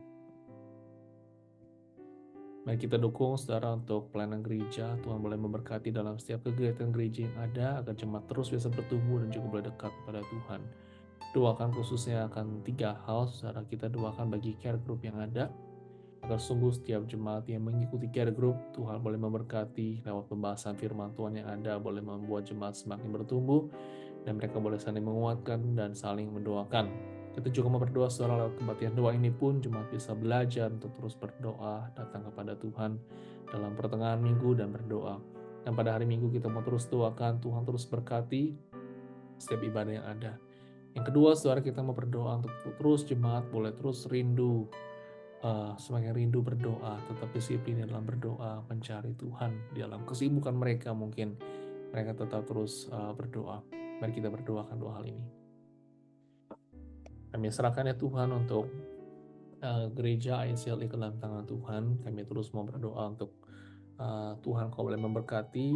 Mari kita dukung saudara untuk pelayanan gereja. Tuhan boleh memberkati dalam setiap kegiatan gereja yang ada, agar jemaat terus bisa bertumbuh dan juga boleh dekat kepada Tuhan. Doakan khususnya akan 3 hal, saudara. Kita doakan bagi care group yang ada, agar sungguh setiap jemaat yang mengikuti care group, Tuhan boleh memberkati lewat pembahasan firman Tuhan yang ada, boleh membuat jemaat semakin bertumbuh, dan mereka boleh saling menguatkan dan saling mendoakan. Kita juga mau berdoa saudara, lewat kebaktian doa ini pun jemaat bisa belajar untuk terus berdoa, datang kepada Tuhan dalam pertengahan minggu dan berdoa. Dan pada hari Minggu kita mau terus doakan, Tuhan terus berkati setiap ibadah yang ada. Yang kedua, saudara, kita mau berdoa untuk terus jemaat boleh terus rindu, semakin rindu berdoa, tetap disiplin dalam berdoa, mencari Tuhan di dalam kesibukan mereka. Mungkin mereka tetap terus berdoa. Mari kita berdoakan 2 hal ini. Kami serahkan ya Tuhan untuk gereja ICLE ke dalam tangan Tuhan. Kami terus mau berdoa untuk Tuhan, Kau boleh memberkati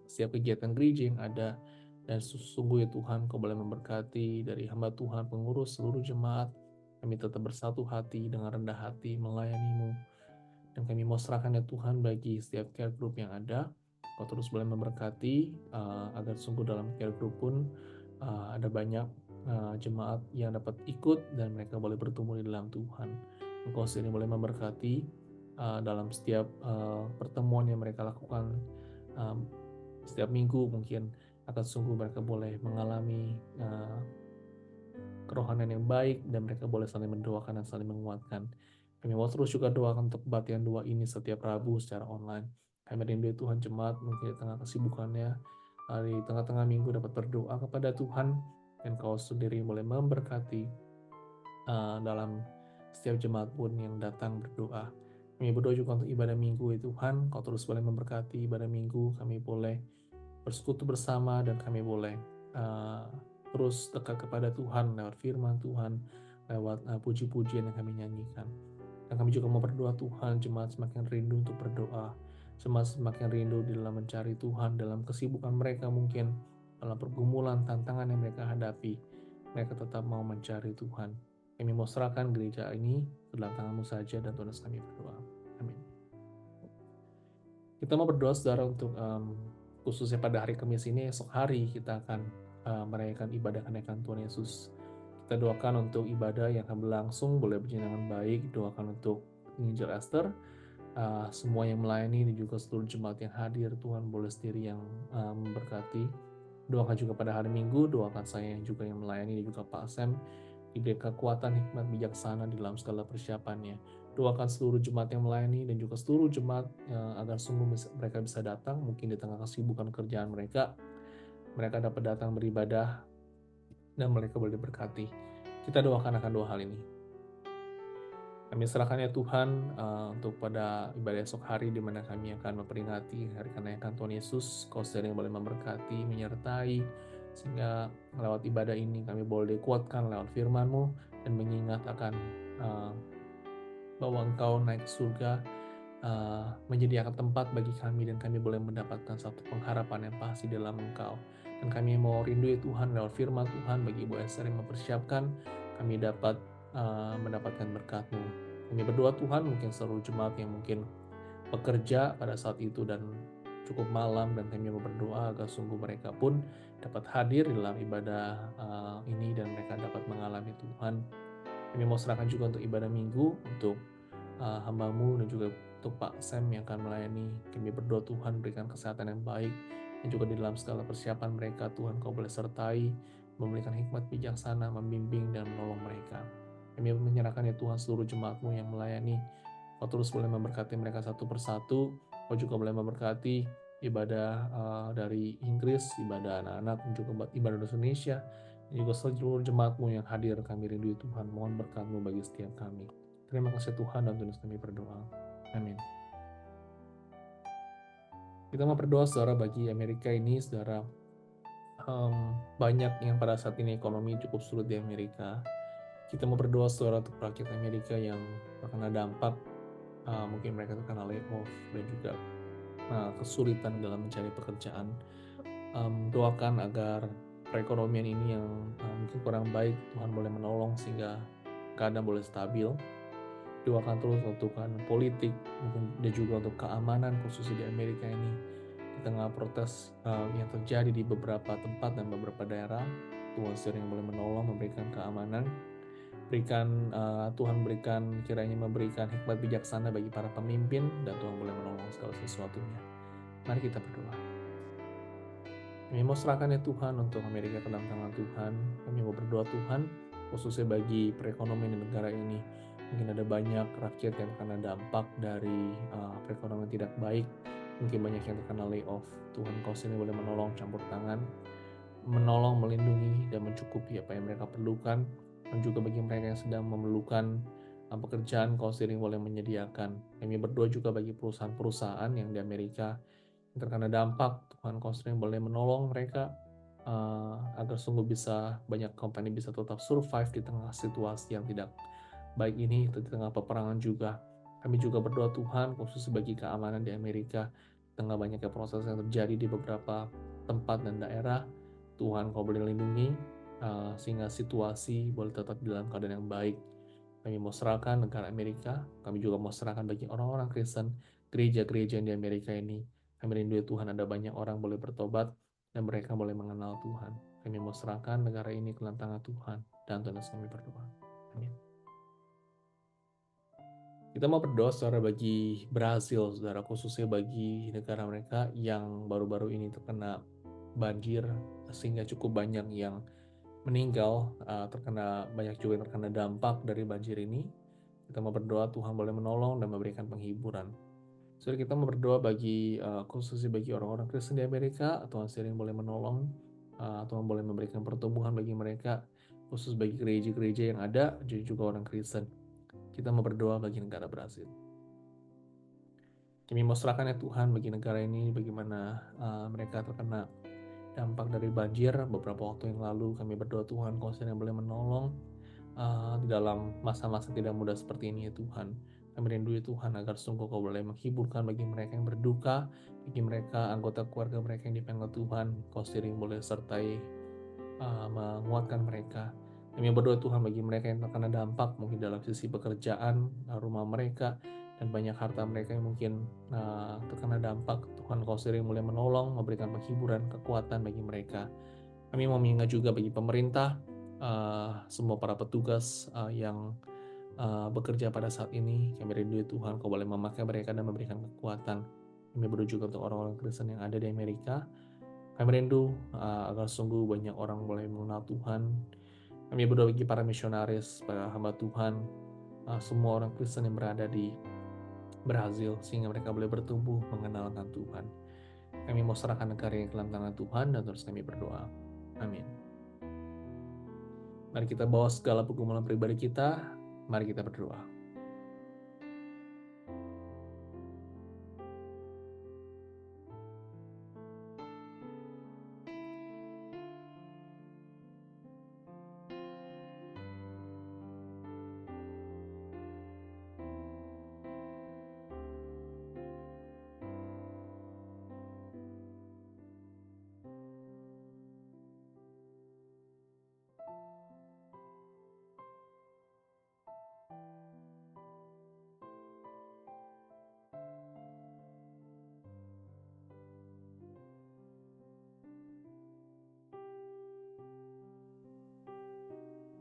setiap kegiatan gereja yang ada. Dan sesungguh ya Tuhan, Kau boleh memberkati dari hamba Tuhan, pengurus seluruh jemaat. Kami tetap bersatu hati dengan rendah hati melayani-Mu. Dan kami mau serahkan ya Tuhan bagi setiap care group yang ada. Kau terus boleh memberkati agar sungguh dalam care group pun ada banyak jemaat yang dapat ikut dan mereka boleh bertumbuh di dalam Tuhan. Engkau sendiri boleh memberkati dalam setiap pertemuan yang mereka lakukan setiap minggu. Mungkin akan sungguh mereka boleh mengalami kerohanian yang baik, dan mereka boleh saling mendoakan dan saling menguatkan. Kami mau terus juga doakan untuk kebaktian doa ini setiap Rabu secara online. Kami rindu Tuhan, jemaat mungkin di tengah kesibukannya, di tengah-tengah minggu dapat berdoa kepada Tuhan, dan Kau sendiri boleh memberkati dalam setiap jemaat pun yang datang berdoa. Kami berdoa juga untuk ibadah minggu, Tuhan, Kau terus boleh memberkati ibadah minggu, kami boleh bersekutu bersama, dan kami boleh terus dekat kepada Tuhan lewat firman Tuhan, lewat puji-pujian yang kami nyanyikan. Dan kami juga mau berdoa, Tuhan, jemaat semakin rindu untuk berdoa, jemaat semakin rindu di dalam mencari Tuhan, dalam kesibukan mereka mungkin, dalam pergumulan, tantangan yang mereka hadapi, mereka tetap mau mencari Tuhan. Kami mau serahkan gereja ini ke dalam tangan-Mu saja, dan Tuhan kami berdoa. Amin. Kita mau berdoa, saudara, untuk khususnya pada hari Kamis ini, esok hari kita akan merayakan ibadah kenaikan Tuhan Yesus. Kita doakan untuk ibadah yang akan berlangsung boleh berjalan dengan baik. Doakan untuk Injil Esther, semua yang melayani, dan juga seluruh jemaat yang hadir. Tuhan boleh sendiri yang memberkati. Doakan juga pada hari Minggu, doakan saya yang juga yang melayani, dan juga Pak Sam diberi kekuatan, hikmat, bijaksana di dalam segala persiapannya. Doakan seluruh jemaat yang melayani dan juga seluruh jemaat agar sungguh mereka bisa datang, mungkin di tengah kesibukan kerjaan mereka dapat datang beribadah dan mereka boleh diberkati. Kita doakan akan dua hal ini. Kami serahkan ya Tuhan untuk pada ibadah esok hari, di mana kami akan memperingati hari kenaikan Tuhan Yesus. Kau sendiri yang boleh memberkati, menyertai, sehingga lewat ibadah ini kami boleh dikuatkan lewat firman-Mu dan mengingat akan bahwa Engkau naik ke surga, menyediakan tempat bagi kami, dan kami boleh mendapatkan satu pengharapan yang pasti dalam Engkau. Dan kami mau rindu ya Tuhan, lewat firman Tuhan bagi Ibu Esther yang mempersiapkan, kami dapat mendapatkan berkat-Mu. Kami berdoa Tuhan, mungkin seluruh jemaat yang mungkin bekerja pada saat itu dan cukup malam, dan kami mau berdoa agar sungguh mereka pun dapat hadir dalam ibadah ini, dan mereka dapat mengalami Tuhan. Kami mau serahkan juga untuk ibadah minggu, untuk hamba-Mu dan juga untuk Pak Sam yang akan melayani. Kami berdoa Tuhan berikan kesehatan yang baik, dan juga di dalam segala persiapan mereka Tuhan Kau boleh sertai, memberikan hikmat bijaksana, membimbing dan menolong mereka. Kami menyerahkan ya Tuhan seluruh jemaat-Mu yang melayani. Kau terus boleh memberkati mereka satu persatu. Kau juga boleh memberkati ibadah dari Inggris, ibadah anak-anak, dan juga ibadah di Indonesia, dan juga seluruh jemaat-Mu yang hadir. Kami rindu Tuhan, mohon berkat-Mu bagi setiap kami. Terima kasih Tuhan, dan Tuhan kami berdoa. Amin. Kita mau berdoa, saudara, bagi Amerika ini, saudara. Banyak yang pada saat ini ekonomi cukup sulit di Amerika. Kita mau berdoa, saudara, untuk rakyat Amerika yang terkena dampak, mungkin mereka terkena layoff dan juga kesulitan dalam mencari pekerjaan. Doakan agar perekonomian ini yang mungkin kurang baik, Tuhan boleh menolong sehingga keadaan boleh stabil. Doakan terus untuk politik, mungkin dan juga untuk keamanan khususnya di Amerika ini, di tengah protes yang terjadi di beberapa tempat dan beberapa daerah. Tuhan sendiri yang boleh menolong, memberikan keamanan. Tuhan berikan, kiranya memberikan hikmat bijaksana bagi para pemimpin, dan Tuhan boleh menolong segala sesuatunya. Mari kita berdoa. Kami mau serahkan ya Tuhan untuk Amerika ke dalam tangan Tuhan. Kami mau berdoa Tuhan, khususnya bagi perekonomian di negara ini. Mungkin ada banyak rakyat yang terkena dampak dari perekonomian tidak baik. Mungkin banyak yang terkena layoff. Tuhan Kau sini boleh menolong, campur tangan, menolong, melindungi, dan mencukupi apa yang mereka perlukan. Dan juga bagi mereka yang sedang memerlukan pekerjaan, Kau sendiri boleh menyediakan. Kami berdoa juga bagi perusahaan-perusahaan yang di Amerika yang terkena dampak. Tuhan Kau sering boleh menolong mereka agar sungguh bisa, banyak company bisa tetap survive di tengah situasi yang tidak baik ini, di tengah peperangan juga. Kami juga berdoa Tuhan khusus bagi keamanan di Amerika, di tengah banyaknya proses yang terjadi di beberapa tempat dan daerah. Tuhan Kau boleh lindungi sehingga situasi boleh tetap dalam keadaan yang baik. Kami mau serahkan negara Amerika, kami juga mau serahkan bagi orang-orang Kristen, gereja-gereja yang di Amerika ini. Kami rindu ya Tuhan, ada banyak orang boleh bertobat dan mereka boleh mengenal Tuhan. Kami mau serahkan negara ini ke dalam tangan Tuhan, dan Tuhan kami berdoa. Amin. Kita mau berdoa saudara bagi Brazil, saudara, khususnya bagi negara mereka yang baru-baru ini terkena banjir sehingga cukup banyak yang meninggal, banyak juga yang terkena dampak dari banjir ini. Kita mau berdoa Tuhan boleh menolong dan memberikan penghiburan. Saudara, kita mau berdoa bagi khususnya bagi orang-orang Kristen di Amerika, Tuhan sering boleh menolong, Tuhan boleh memberikan pertumbuhan bagi mereka, khusus bagi gereja-gereja yang ada juga orang Kristen. Kita mau berdoa bagi negara Brazil. Kami mau serahkan ya Tuhan bagi negara ini, bagaimana mereka terkena dampak dari banjir beberapa waktu yang lalu. Kami berdoa Tuhan, Kau sendiri yang boleh menolong di dalam masa-masa tidak mudah seperti ini ya Tuhan. Kami rindu ya Tuhan agar sungguh Kau boleh menghiburkan bagi mereka yang berduka, bagi mereka anggota keluarga mereka yang dipanggil Tuhan. Kau sendiri yang boleh sertai menguatkan mereka. Kami berdoa Tuhan bagi mereka yang terkena dampak mungkin dalam sisi pekerjaan, rumah mereka, dan banyak harta mereka yang mungkin terkena dampak. Tuhan Kau sendiri mulai menolong, memberikan penghiburan, kekuatan bagi mereka. Kami mau mengingat juga bagi pemerintah, semua para petugas yang bekerja pada saat ini. Kami rindu Tuhan Kau boleh memakai mereka dan memberikan kekuatan. Kami berdoa juga untuk orang-orang Kristen yang ada di Amerika. Kami rindu agar sungguh banyak orang boleh mengenal Tuhan. Kami berdoa bagi para misionaris, para hamba Tuhan, semua orang Kristen yang berada di Brazil, sehingga mereka boleh bertumbuh mengenalkan Tuhan. Kami mau serahkan negara yang ke dalam tangan Tuhan dan terus kami berdoa. Amin. Mari kita bawa segala pergumulan pribadi kita, mari kita berdoa.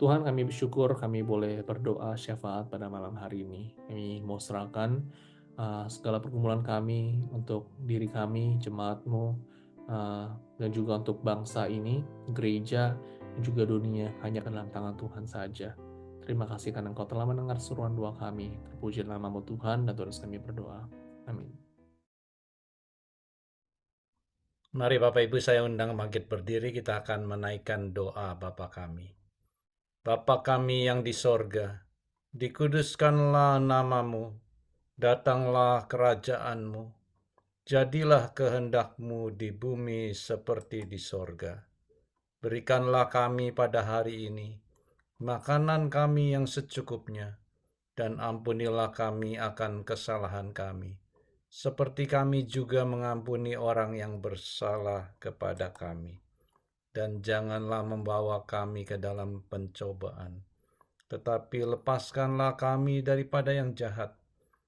Tuhan, kami bersyukur kami boleh berdoa syafaat pada malam hari ini. Kami mau serahkan segala pergumulan kami untuk diri kami, jemaat-Mu, dan juga untuk bangsa ini, gereja, dan juga dunia, hanya ke dalam tangan Tuhan saja. Terima kasih karena Engkau telah mendengar seruan doa kami. Terpuji nama-Mu Tuhan, dan terus kami berdoa. Amin. Mari Bapak Ibu saya undang bangkit berdiri, kita akan menaikkan doa Bapa kami. Bapa kami yang di sorga, dikuduskanlah namamu, datanglah kerajaan-Mu, jadilah kehendak-Mu di bumi seperti di sorga. Berikanlah kami pada hari ini makanan kami yang secukupnya, dan ampunilah kami akan kesalahan kami, seperti kami juga mengampuni orang yang bersalah kepada kami. Dan janganlah membawa kami ke dalam pencobaan, tetapi lepaskanlah kami daripada yang jahat,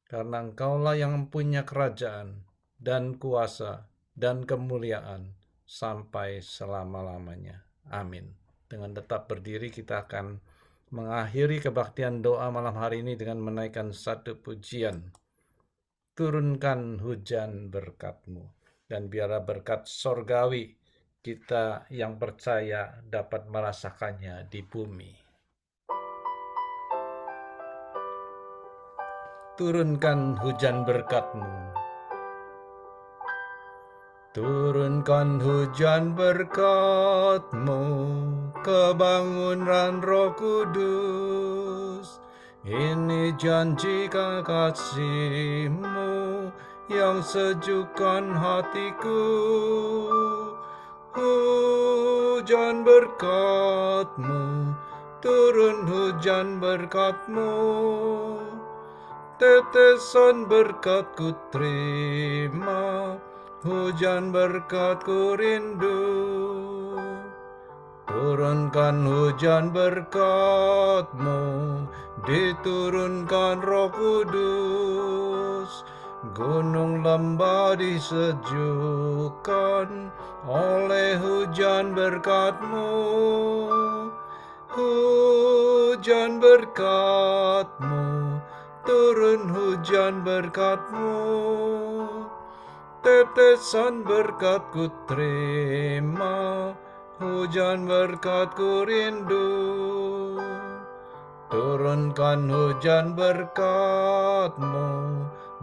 karena Engkaulah yang mempunyai kerajaan, dan kuasa, dan kemuliaan, sampai selama-lamanya. Amin. Dengan tetap berdiri kita akan mengakhiri kebaktian doa malam hari ini dengan menaikkan satu pujian. Turunkan hujan berkat-Mu, dan biarlah berkat sorgawi kita yang percaya dapat merasakannya di bumi. Turunkan hujan berkat-Mu. Turunkan hujan berkat-Mu, kebangunan Roh Kudus. Ini janji kasih-Mu yang sejukkan hatiku. Hujan berkat-Mu, turun hujan berkat-Mu, tetesan berkat ku terima, hujan berkat ku rindu. Turunkan hujan berkat-Mu, diturunkan Roh Kudus. Gunung lembah disejukkan oleh hujan berkat-Mu. Hujan berkat-Mu, turun hujan berkat-Mu. Tetesan berkat ku terima, hujan berkat ku rindu. Turunkan hujan berkat-Mu,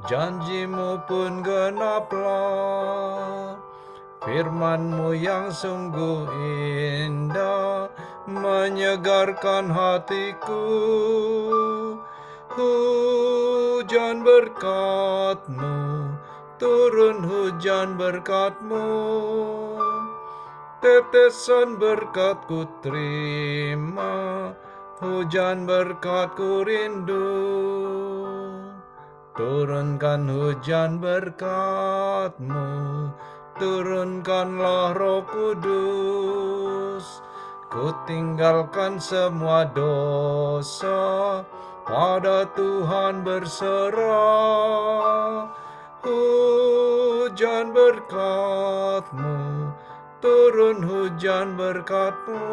janji-Mu pun genaplah. Firman-Mu yang sungguh indah, menyegarkan hatiku. Hujan berkat-Mu, turun hujan berkat-Mu. Tetesan berkat ku terima, hujan berkat ku rindu. Turunkan hujan berkat-Mu, turunkanlah Roh Kudus. Ku tinggalkan semua dosa, pada Tuhan berserah. Hujan berkat-Mu, turun hujan berkat-Mu.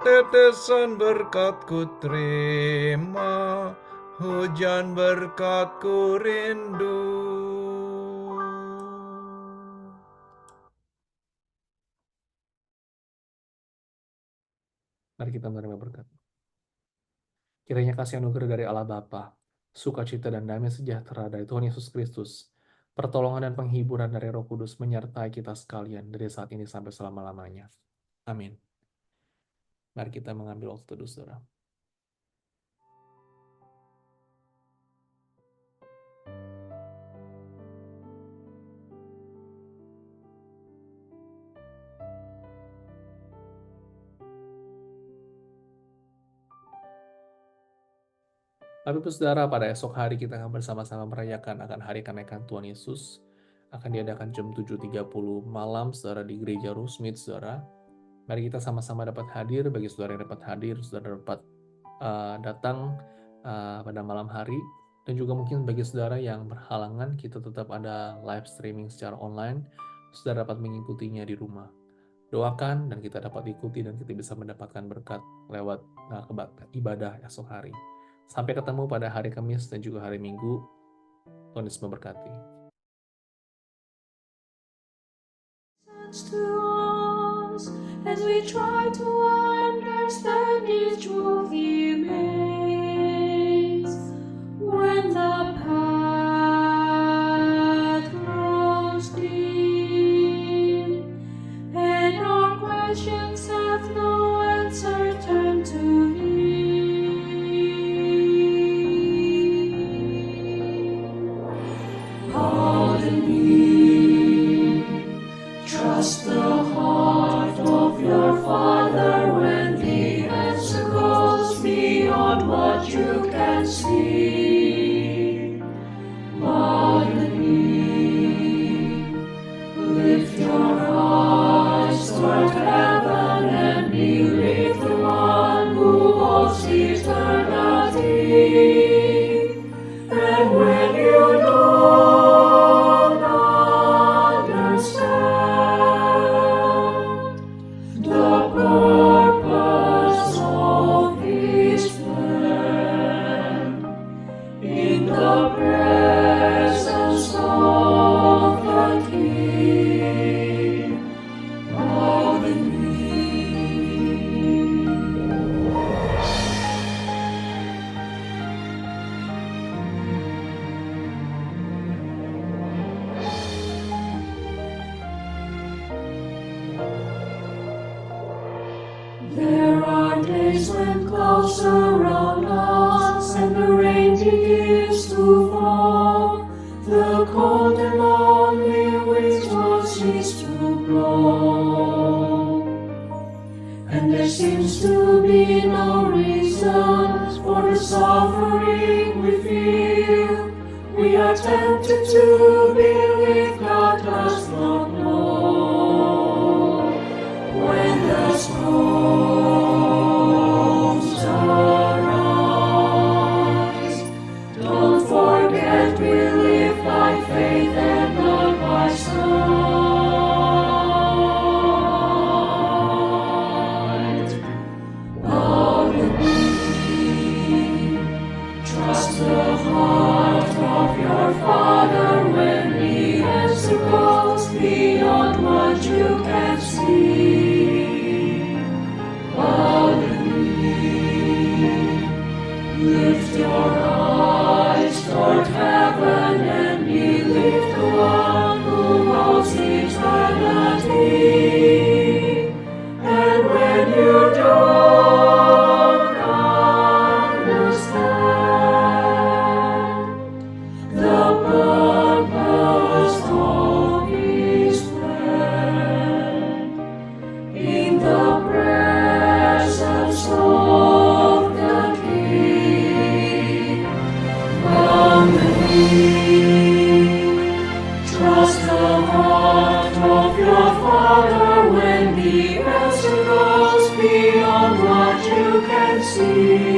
Tetesan berkat ku terima, hujan berkat ku rindu. Mari kita menerima berkat. Kiranya kasih anugerah dari Allah Bapa, sukacita dan damai sejahtera dari Tuhan Yesus Kristus, pertolongan dan penghiburan dari Roh Kudus menyertai kita sekalian dari saat ini sampai selama-lamanya. Amin. Mari kita mengambil waktu teduh, saudara. Bapak Ibu Saudara, pada esok hari kita akan bersama-sama merayakan akan hari kenaikan Tuhan Yesus. Akan diadakan jam 7.30 malam, saudara, di Gereja Rusmit, saudara. Mari kita sama-sama dapat hadir. Bagi saudara yang dapat hadir, saudara dapat datang pada malam hari. Dan juga mungkin bagi saudara yang berhalangan, kita tetap ada live streaming secara online. Saudara dapat mengikutinya di rumah. Doakan dan kita dapat ikuti dan kita bisa mendapatkan berkat lewat ibadah esok hari. Sampai ketemu pada hari Kamis dan juga hari Minggu. Tuhan Yesus memberkati. To us as we try to understand each truth He makes. When the path grows deep and our questions have no answer, turn to Him. Pardon me. Trust the heart of your Father when the answer goes beyond what you can see. Pardon me. Lift your eyes toward heaven and believe the one who holds eternity. And when you don't understand the purpose of His plan, in the presence of the King, pardon me. There are days when clouds surround us and the rain begins to fall. The cold and lonely winds won't cease to blow. And there seems to be no reason for the suffering we feel. We are tempted to believe God does not know. When the storms arise, don't forget we live by faith and not by sight. Pardon me. heart of your Father when the answer goes beyond what you can see.